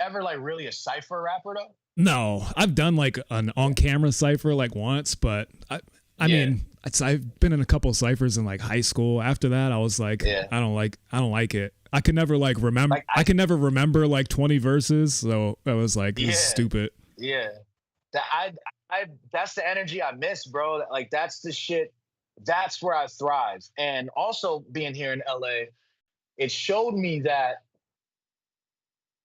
ever like really a cypher rapper though? No, I've done like an on-camera cypher like once, but I mean, I've been in a couple of ciphers in like high school. After that, I was like, I don't like it. I can never like remember. Like, I can never remember like 20 verses. So I was like, this is stupid. Yeah, that's the energy I miss, bro. Like that's the shit. That's where I thrive. And also being here in LA, it showed me that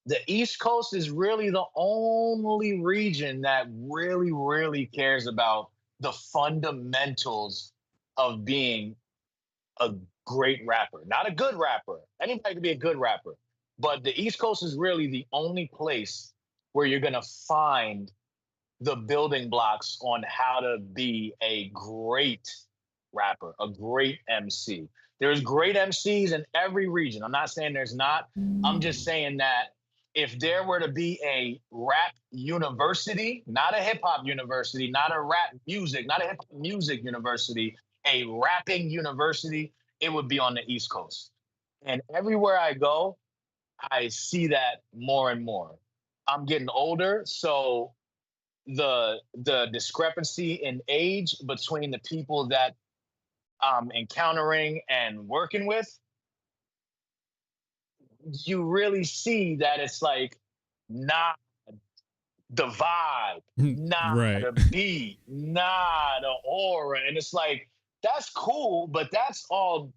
the East Coast is really the only region that really, really cares about the fundamentals of being a great rapper. Not a good rapper. Anybody can be a good rapper. But the East Coast is really the only place where you're going to find the building blocks on how to be a great rapper, a great MC. There's great MCs in every region. I'm not saying there's not. I'm just saying that if there were to be a rap university, not a hip hop university, not a rap music, not a hip hop music university, a rapping university, it would be on the East Coast. And everywhere I go, I see that more and more. I'm getting older, so the discrepancy in age between the people that I'm encountering and working with, you really see that it's like not the vibe, not Right. the beat, not the aura. And it's like, that's cool, but that's all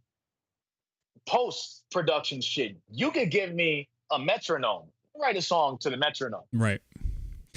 post-production shit. You could give me a metronome, write a song to the metronome, Right.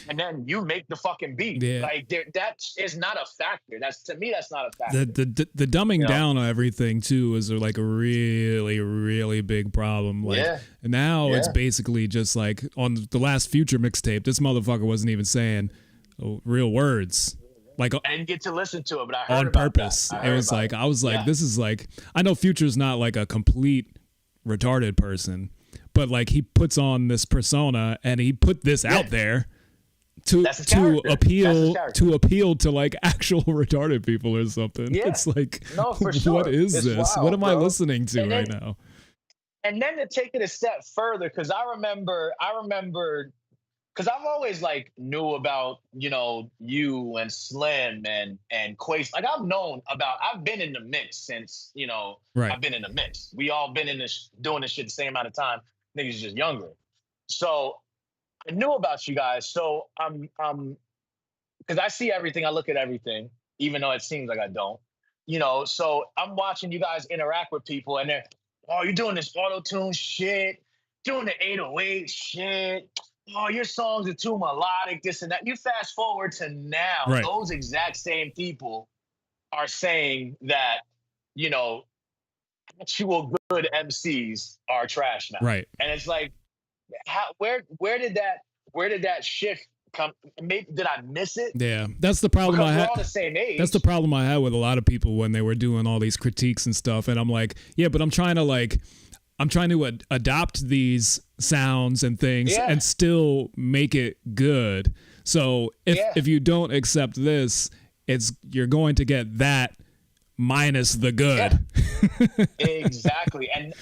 and then you make the fucking beat. Yeah. Like that is not a factor. That's, to me, that's not a factor. The dumbing You know? down of everything too is like a really, really big problem. Like Yeah. now it's Yeah. basically just like on the last Future mixtape, this motherfucker wasn't even saying real words. Like I didn't get to listen to it, but I heard on about purpose. that. It was like I was like, this is like, I know Future's not like a complete retarded person, but like he puts on this persona and he put this out there to That's his character. appeal to like actual retarded people or something. Yeah. It's like, No, for sure. what is It's this? wild, What am I bro. listening to And right then- now? And then to take it a step further, because I remember, because I've always like knew about, you know, you and Slim and Quace. Like I've been in the mix since, you know, Right. I've been in the mix. We all been in this, doing this shit the same amount of time. Niggas just younger. So I knew about you guys. So I'm because I see everything, I look at everything, even though it seems like I don't. You know, so I'm watching you guys interact with people and they're, oh, you're doing this auto-tune shit, doing the 808 shit. Oh, your songs are too melodic, this and that. You fast forward to now, Right. those exact same people are saying that, you know, actual good MCs are trash now. Right. And it's like, where did that shift come? Maybe, did I miss it? Yeah. That's the problem Because I we're had. all the same age. That's the problem I had with a lot of people when they were doing all these critiques and stuff. And I'm like, yeah, but I'm trying to adopt these sounds and things Yeah. and still make it good. So if you don't accept this, you're going to get that minus the good. Exactly. And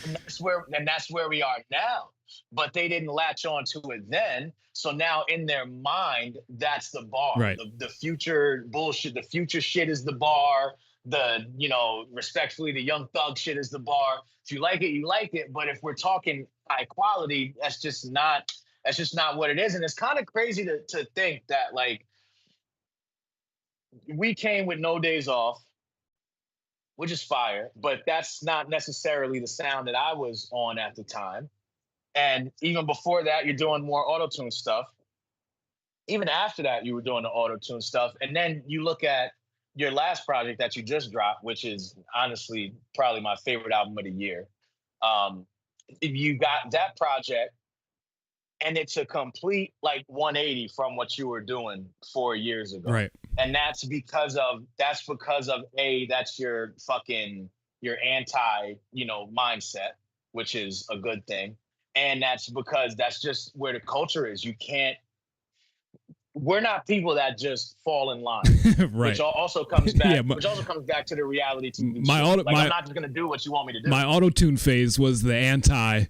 that's where we are now. But they didn't latch on to it then. So now in their mind, that's the bar. Right. The future bullshit, the future shit is the bar. The, you know, respectfully, the Young Thug shit is the bar. If you like it, you like it. But if we're talking high quality, that's just not what it is. And it's kind of crazy to think that, like, we came with No Days Off, which is fire, but that's not necessarily the sound that I was on at the time. And even before that, you're doing more auto-tune stuff. Even after that, you were doing the auto-tune stuff. And then you look at your last project that you just dropped, which is honestly probably my favorite album of the year. You got that project, and it's a complete like 180 from what you were doing 4 years ago. Right. And that's because of that's your anti, you know, mindset, which is a good thing. And that's because that's just where the culture is. We're not people that just fall in line. Right. Which also comes back. Yeah, which also comes back to the reality TV. I'm not just gonna do what you want me to do. My auto-tune phase was the anti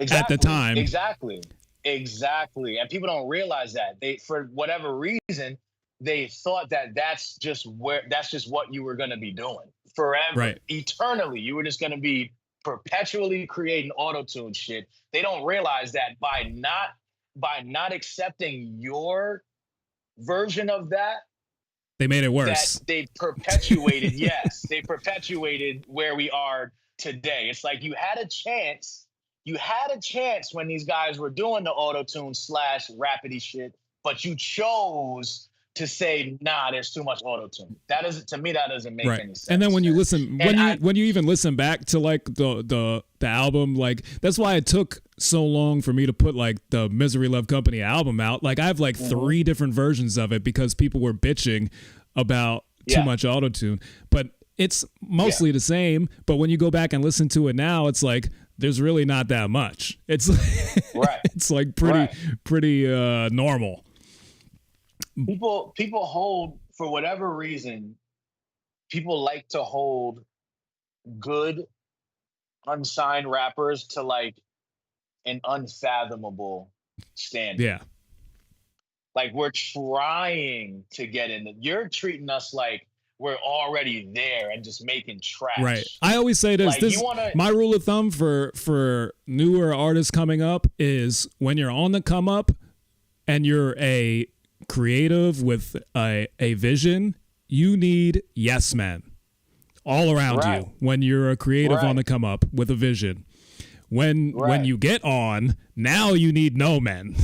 at the time. Exactly. And people don't realize that. They, for whatever reason, they thought that that's just what you were gonna be doing forever, Right. eternally. You were just gonna be perpetually creating auto-tune shit. They don't realize that by not accepting your version of that, They made it worse. that they perpetuated, they perpetuated where we are today. It's like you had a chance when these guys were doing the auto-tune / rapidy shit, but you chose to say, nah, there's too much auto-tune. To me, that doesn't make any sense. And then when you listen, when you even listen back to like the album, like that's why it took so long for me to put like the Misery Love Company album out. Like I have like 3 different versions of it because people were bitching about too much auto-tune. But it's mostly the same. But when you go back and listen to it now, it's like there's really not that much. It's right. It's like pretty normal. People hold, for whatever reason, people like to hold good unsigned rappers to like an unfathomable standard. Yeah. Like we're trying to get in. You're treating us like we're already there and just making trash. Right. I always say this. Like, you wanna, my rule of thumb for newer artists coming up is when you're on the come up and you're a creative with a vision, you need yes men all around you when you're a creative on the come up with a vision. When you get on, now you need no men.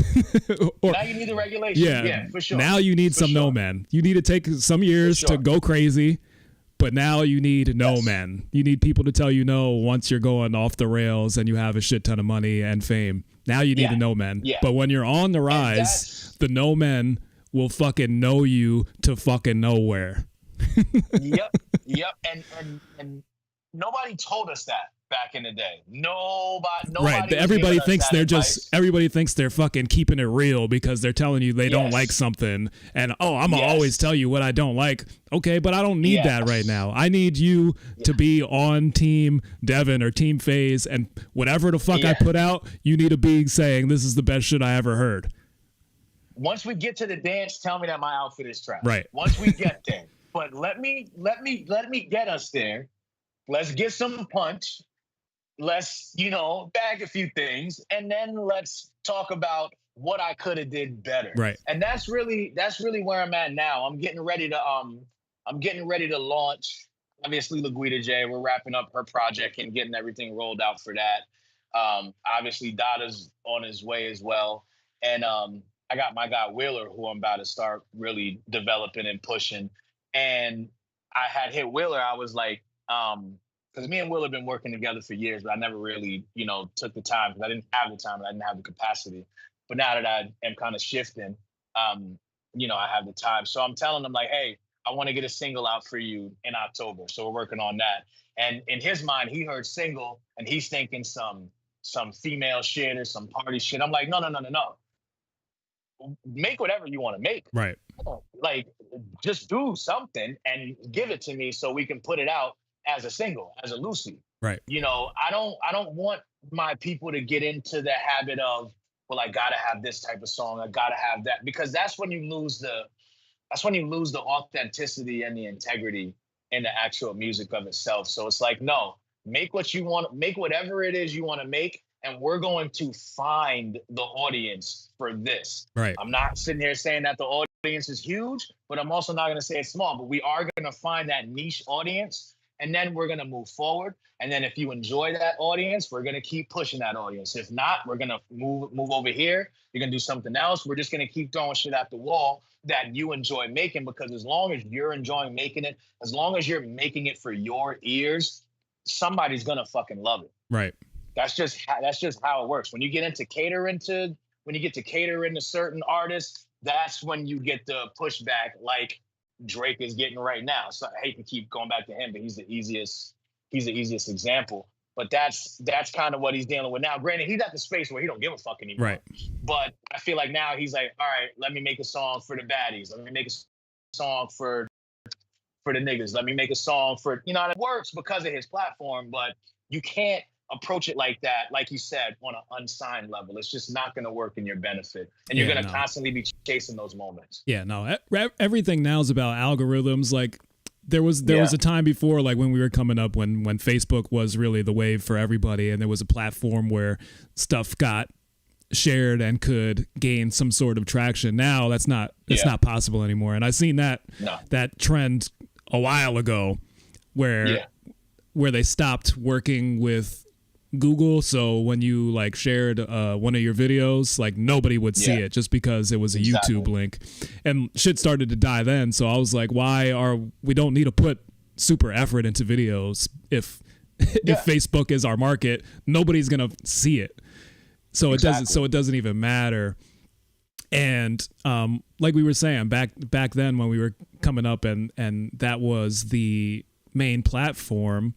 Now you need the regulation. Yeah, for sure. Now you need some no men. You need to take some years to go crazy, but now you need no men. You need people to tell you no once you're going off the rails and you have a shit ton of money and fame. Now you need a no men. Yeah. But when you're on the rise, the no men will fucking know you to fucking nowhere. Yep. And nobody told us that back in the day. Nobody right. Everybody thinks everybody thinks they're fucking keeping it real because they're telling you they don't like something. And I'm gonna always tell you what I don't like. Okay, but I don't need that right now. I need you to be on team Devin or team Phaze, and whatever the fuck I put out, you need to be saying this is the best shit I ever heard. Once we get to the dance, tell me that my outfit is trash. Right. Once we get there. But let me get us there. Let's get some punch. Let's, bag a few things, and then let's talk about what I could have did better. Right. And that's really where I'm at now. I'm getting ready to launch. Obviously, LaGuida J, we're wrapping up her project and getting everything rolled out for that. Obviously, Dada's on his way as well. And I got my guy Wheeler, who I'm about to start really developing and pushing. And I had hit Wheeler. I was like, because me and Will have been working together for years, but I never really, took the time because I didn't have the time and I didn't have the capacity. But now that I am kind of shifting, I have the time. So I'm telling them like, hey, I want to get a single out for you in October. So we're working on that. And in his mind, he heard single and he's thinking some female shit or some party shit. I'm like, no. Make whatever you want to make. Right. Like, just do something and give it to me so we can put it out as a single, as a Lucy. Right. I don't want my people to get into the habit of, well, I gotta have this type of song, I gotta have that, because that's when you lose the authenticity and the integrity in the actual music of itself. So it's like, no, make what you want, make whatever it is you want to make, and we're going to find the audience for this. Right. I'm not sitting here saying that the audience is huge, but I'm also not going to say it's small, but we are going to find that niche audience, and then we're going to move forward. And then if you enjoy that audience, we're going to keep pushing that audience. If not, we're going to move over here. You're going to do something else. We're just going to keep throwing shit at the wall that you enjoy making, because as long as you're enjoying making it, as long as you're making it for your ears, somebody's going to fucking love it. Right. That's just how it works. When you get to catering to certain artists, that's when you get the pushback like Drake is getting right now. So I hate to keep going back to him, but he's the easiest example. But that's kind of what he's dealing with now. Granted, he's at the space where he don't give a fuck anymore. Right. But I feel like now he's like, all right, let me make a song for the baddies. Let me make a song for the niggas. Let me make a song for, it works because of his platform, but you can't approach it like that, like you said, on an unsigned level. It's just not going to work in your benefit, and you're going to constantly be chasing those moments. Yeah, no, everything now is about algorithms. Like there was a time before, like when we were coming up, when Facebook was really the wave for everybody, and there was a platform where stuff got shared and could gain some sort of traction. Now it's not possible anymore. And I seen that trend a while ago where they stopped working with Google. So when you like shared one of your videos, like nobody would see it just because it was a YouTube link, and shit started to die then. So I was like, we don't need to put super effort into videos if Facebook is our market, nobody's going to see it. So it doesn't even matter. And like we were saying back then when we were coming up and that was the main platform,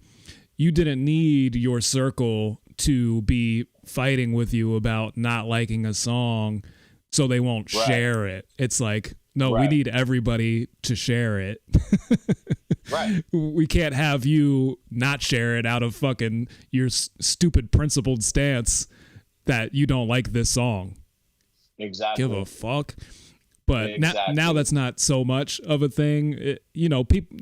you didn't need your circle to be fighting with you about not liking a song so they won't share it. It's like, no, we need everybody to share it. Right. We can't have you not share it out of fucking your stupid principled stance that you don't like this song. Exactly. Give a fuck. But now that's not so much of a thing. People.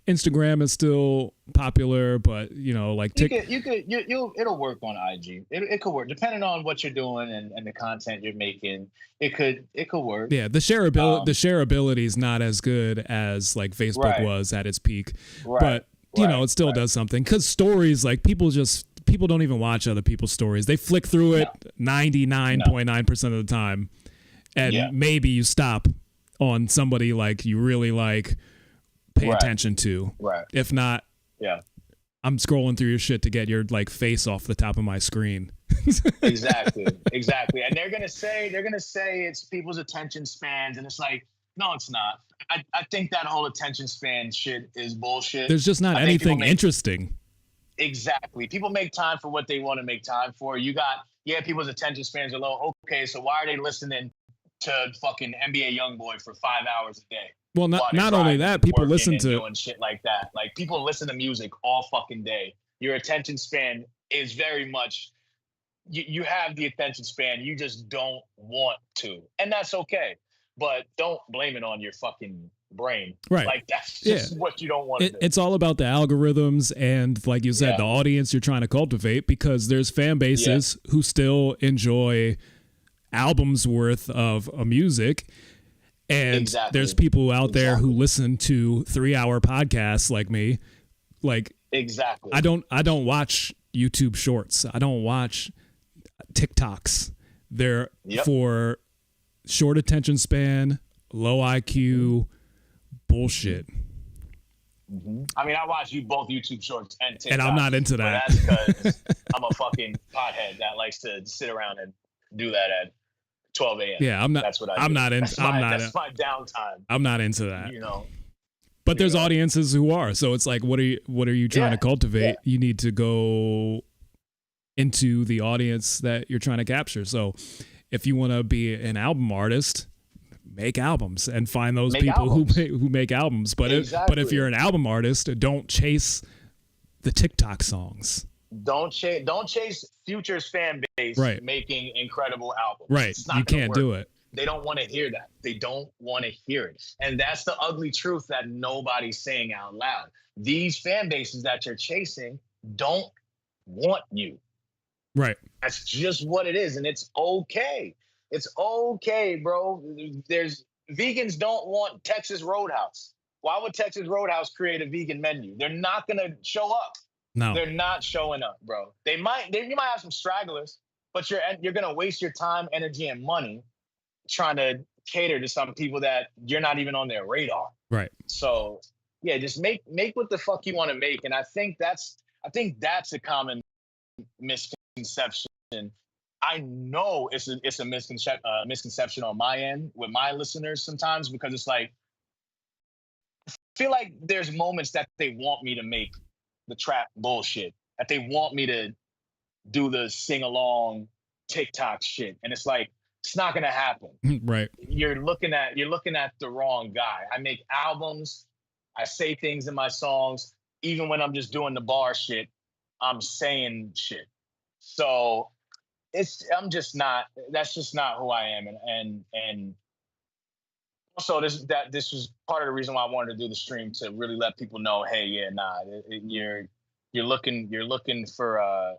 Instagram is still popular, but like it'll work on IG. It could work depending on what you're doing and the content you're making. It could work. Yeah, the shareability is not as good as like Facebook was at its peak, but it still does something because stories, like people don't even watch other people's stories. They flick through it 99.9% of the time, and maybe you stop on somebody like you really like. Pay attention to. Right. If not, I'm scrolling through your shit to get your like face off the top of my screen. Exactly. And they're gonna say it's people's attention spans, and it's like, no, it's not. I think that whole attention span shit is bullshit. There's just not anything interesting. Exactly. People make time for what they want to make time for. You got people's attention spans are low. Okay, so why are they listening to fucking NBA YoungBoy for 5 hours a day? Well, not only that, people listen to doing shit like that. Like people listen to music all fucking day. Your attention span is very much. You have the attention span. You just don't want to, and that's okay. But don't blame it on your fucking brain. Right. Like that's just what you don't want to do. It's all about the algorithms and, like you said, the audience you're trying to cultivate. Because there's fan bases who still enjoy albums worth of music. And there's people out there who listen to 3-hour podcasts like me. Like I don't watch YouTube shorts. I don't watch TikToks. They're for short attention span, low IQ bullshit. Mm-hmm. I mean, I watch both YouTube shorts and TikToks. And I'm not into that. But that's because I'm a fucking pothead that likes to sit around and do that at 12 a.m. Yeah, I'm not. That's what I'm not into. That's my downtime. I'm not into that. But there's audiences who are. So it's like, what are you trying to cultivate? Yeah. You need to go into the audience that you're trying to capture. So if you want to be an album artist, make albums and find those people who make albums. But if you're an album artist, don't chase the TikTok songs. Don't chase Future's fan base making incredible albums. Right. You can't do it. They don't want to hear that. They don't want to hear it. And that's the ugly truth that nobody's saying out loud. These fan bases that you're chasing don't want you. Right. That's just what it is. And it's okay. It's okay, bro. Vegans don't want Texas Roadhouse. Why would Texas Roadhouse create a vegan menu? They're not going to show up. No, they're not showing up, bro. You might have some stragglers, but you're going to waste your time, energy, and money trying to cater to some people that you're not even on their radar. Right. So yeah, just make what the fuck you want to make, and I think that's a common misconception. I know it's a misconception on my end with my listeners sometimes, because it's like I feel like there's moments that they want me to make the trap bullshit, that they want me to do the sing along TikTok shit, and it's like it's not gonna happen. Right. You're looking at the wrong guy. I make albums. I say things in my songs. Even when I'm just doing the bar shit, I'm saying shit. So that's just not who I am, and also this was part of the reason why I wanted to do the stream, to really let people know, hey, you're looking for a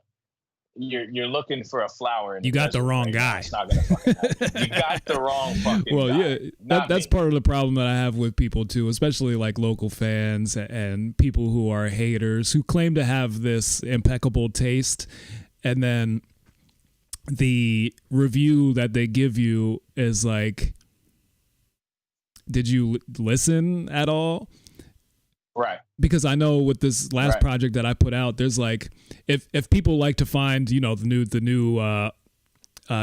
flower. You got the wrong guy. It's not gonna fucking happen. You got the wrong fucking guy. Yeah, that's part of the problem that I have with people too, especially like local fans and people who are haters who claim to have this impeccable taste, and then the review that they give you is like, did you listen at all? Right. Because I know with this last project that I put out, there's like, if people like to find, the new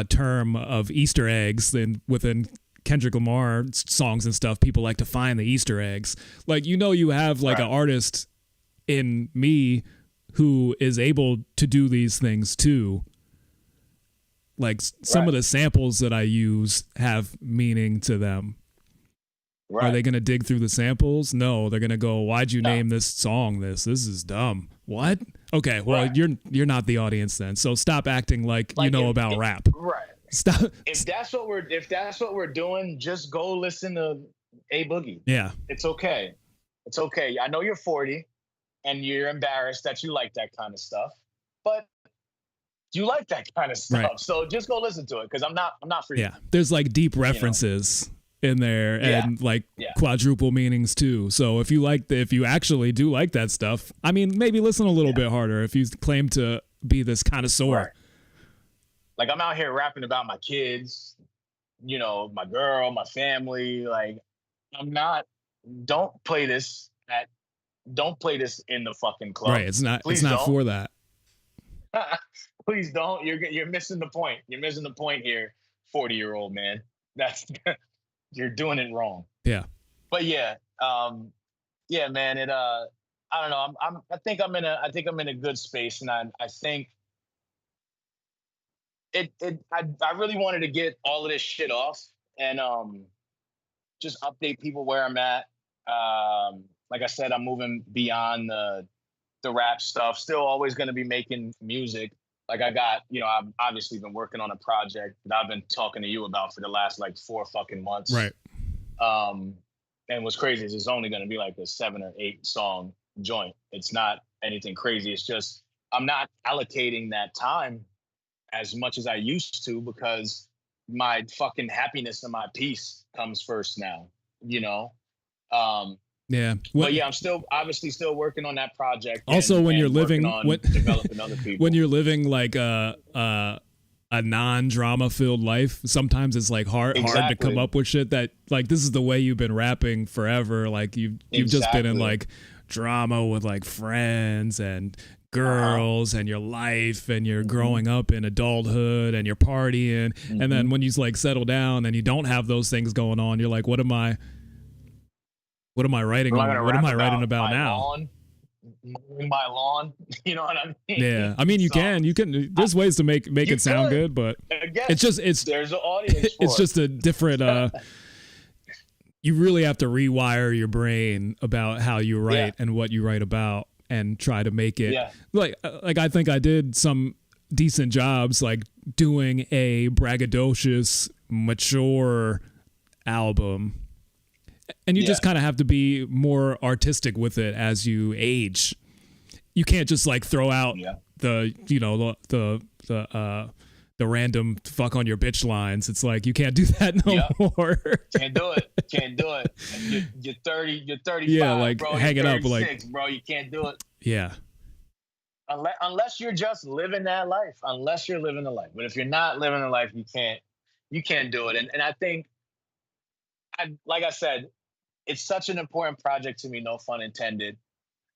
term of Easter eggs, then within Kendrick Lamar songs and stuff, people like to find the Easter eggs. Like, you have like an artist in me who is able to do these things too. Like some of the samples that I use have meaning to them. Right. Are they going to dig through the samples? No, they're going to go, "Why'd you name this song this? This is dumb." What? Okay, well, you're not the audience then. So stop acting like you know about rap. Right. Stop. If that's what we're doing, just go listen to A Boogie. Yeah. It's okay. It's okay. I know you're 40 and you're embarrassed that you like that kind of stuff, but you like that kind of stuff. Right. So just go listen to it because I'm not for you. Yeah. There's like deep references in there and like quadruple meanings too. So if you actually do like that stuff, I mean, maybe listen a little bit harder if you claim to be this connoisseur. Right. Like I'm out here rapping about my kids, my girl, my family. Like don't play this in the fucking club. Right. It's not for that. Please don't. You're missing the point. You're missing the point here, 40-year-old man. That's you're doing it wrong. Yeah. But man, it I don't know. I think I'm in a good space, and I think I really wanted to get all of this shit off and just update people where I'm at. Like I said, I'm moving beyond the rap stuff. Still always going to be making music. Like I got, I've obviously been working on a project that I've been talking to you about for the last like 4 fucking months. Right. And what's crazy is it's only going to be like a 7 or 8 song joint. It's not anything crazy. It's just, I'm not allocating that time as much as I used to because my fucking happiness and my peace comes first now, Yeah. But I'm obviously still working on that project. Also, when you're living, developing other people. When you're living like a non-drama filled life, sometimes it's like hard to come up with shit that like this is the way you've been rapping forever. Like you've just been in like drama with like friends and girls and your life and you're growing up in adulthood and you're partying. And then when you like settle down and you don't have those things going on, you're like, what am I writing? What am I writing about now? My lawn, you know what I mean? Yeah, I mean you can. There's ways to make it sound good, but again, it's there's an audience. It's just a different. You really have to rewire your brain about how you write and what you write about, and try to make it like I think I did some decent jobs like doing a braggadocious, mature album. And you just kind of have to be more artistic with it as you age. You can't just like throw out the random fuck on your bitch lines. It's like you can't do that no more. Can't do it. You're 30. You're 35. Yeah, like bro. hang it up, like bro. You can't do it. Yeah. Unless you're just living that life. Unless you're living the life. But if you're not living the life, you can't do it. And I think. Like I said, it's such an important project to me, no pun intended.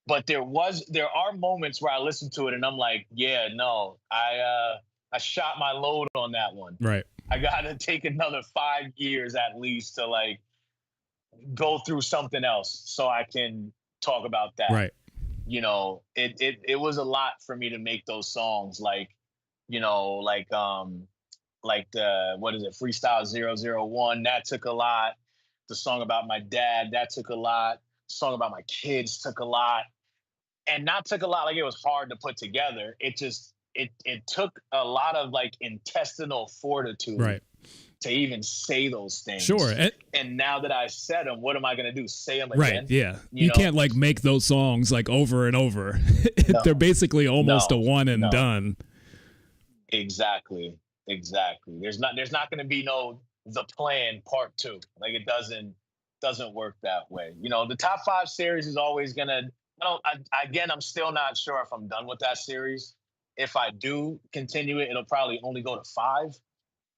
But there are moments where I listen to it and I'm like, yeah, no, I shot my load on that one. Right. I got to take another 5 years at least to like go through something else so I can talk about that. Right. It was a lot for me to make those songs like the, what is it? Freestyle 001. That took a lot. The song about my dad, that took a lot. The song about my kids took a lot. And not took a lot, like it was hard to put together. It just, it took a lot of like intestinal fortitude to even say those things. Sure. And now that I said them, what am I going to do? Say them again? Right, yeah. You can't like make those songs like over and over. No. They're basically almost a one and done. Exactly. There's not going to be the plan part 2. Like it doesn't work that way. The top 5 series is always gonna. I'm still not sure if I'm done with that series. If I do continue it, it'll probably only go to 5.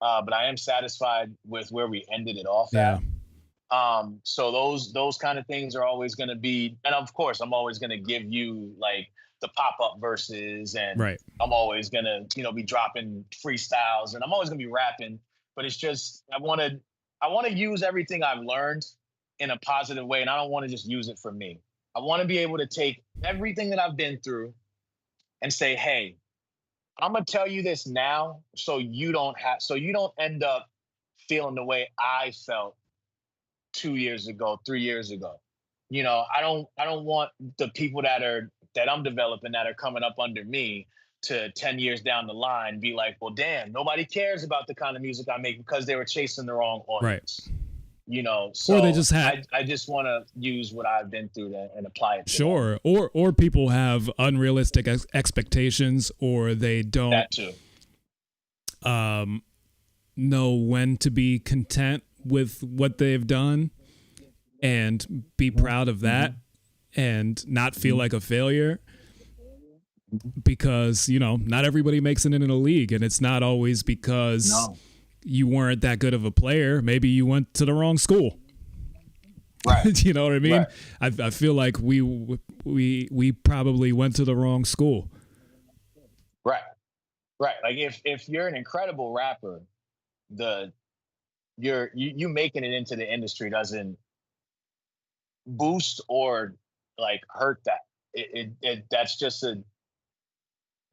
But I am satisfied with where we ended it off at. So those kind of things are always going to be, and of course, I'm always going to give you like the pop-up verses, and I'm always going to, be dropping freestyles, and I'm always going to be rapping. But it's just I want to use everything I've learned in a positive way, and I don't want to just use it for me. I want to be able to take everything that I've been through and say, hey, I'm gonna tell you this now, so you don't end up feeling the way I felt 2 years ago, 3 years ago. I don't want the people that I'm developing that are coming up under me to 10 years down the line be like, well, damn, nobody cares about the kind of music I make because they were chasing the wrong audience. Right. So or they just had. I just want to use what I've been through and apply it to Sure. Or people have unrealistic expectations, or they don't that too. know when to be content with what they've done and be proud of that and not feel like a failure, because not everybody makes it in a league, and it's not always because you weren't that good of a player. Maybe you went to the wrong school. Right. You know what I mean? Right. I feel like we probably went to the wrong school. Right. Like if you're an incredible rapper, you making it into the industry doesn't boost or like hurt that. That's just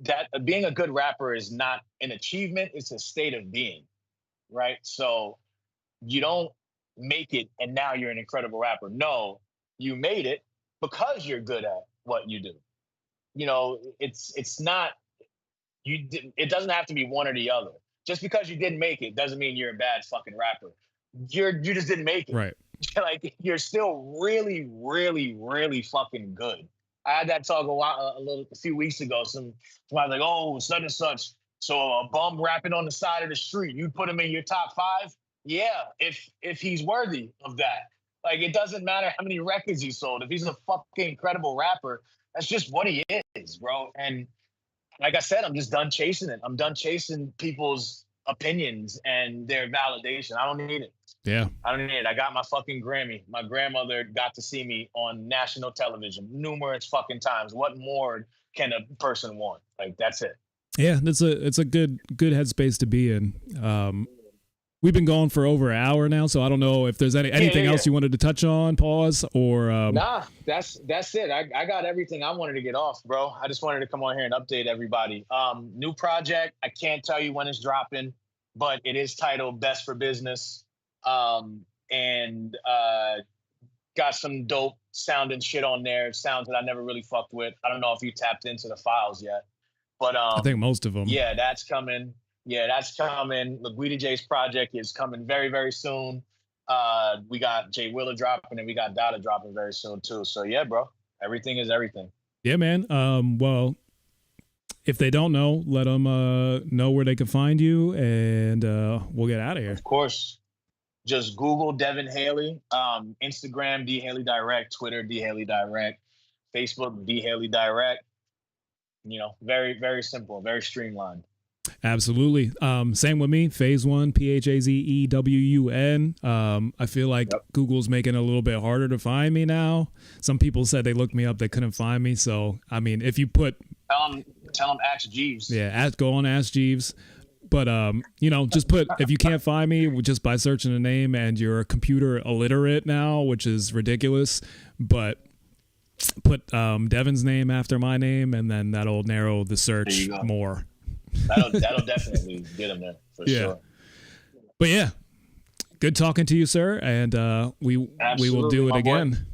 that being a good rapper is not an achievement, it's a state of being. Right. So you don't make it and now you're an incredible rapper. No, you made it because you're good at what you do. It's not it doesn't have to be one or the other. Just because you didn't make it doesn't mean you're a bad fucking rapper. You just didn't make it. Right. Like you're still really, really, really fucking good. I had that talk a few weeks ago. Somebody like, oh, such and such. So a bum rapping on the side of the street, you put him in your top 5? Yeah, if he's worthy of that. Like, it doesn't matter how many records he sold. If he's a fucking incredible rapper, that's just what he is, bro. And like I said, I'm just done chasing it. I'm done chasing people's opinions and their validation. I don't need it. Yeah. I don't need it. I got my fucking Grammy. My grandmother got to see me on national television numerous fucking times. What more can a person want? Like, that's it. Yeah, it's a good headspace to be in. We've been going for over an hour now, so I don't know if there's anything else you wanted to touch on, pause, or Nah, that's it. I got everything I wanted to get off, bro. I just wanted to come on here and update everybody. New project. I can't tell you when it's dropping, but it is titled Best for Business. And got some dope sounding shit on there. Sounds that I never really fucked with. I don't know if you tapped into the files yet, but I think most of them. Yeah, that's coming. LaGuida J's project is coming very, very soon. We got Jay Willer dropping, and we got Dada dropping very soon too. So yeah, bro, everything is everything. Yeah, man. Well, if they don't know, let them know where they can find you, and we'll get out of here. Of course. Just Google Devin Hailey, Instagram, D Hailey Direct, Twitter, D Hailey Direct, Facebook, D Hailey Direct. Very, very simple, very streamlined. Absolutely. Same with me. Phaze1, PHAZEWUN. I feel like Google's making it a little bit harder to find me now. Some people said they looked me up, they couldn't find me. So, I mean, if you put... Tell them Ask Jeeves. Yeah, go on Ask Jeeves. But, just put, if you can't find me just by searching a name, and you're computer illiterate now, which is ridiculous, but put Devin's name after my name, and then that'll narrow the search more. That'll definitely get him there for sure. But yeah, good talking to you, sir, and we will do it again.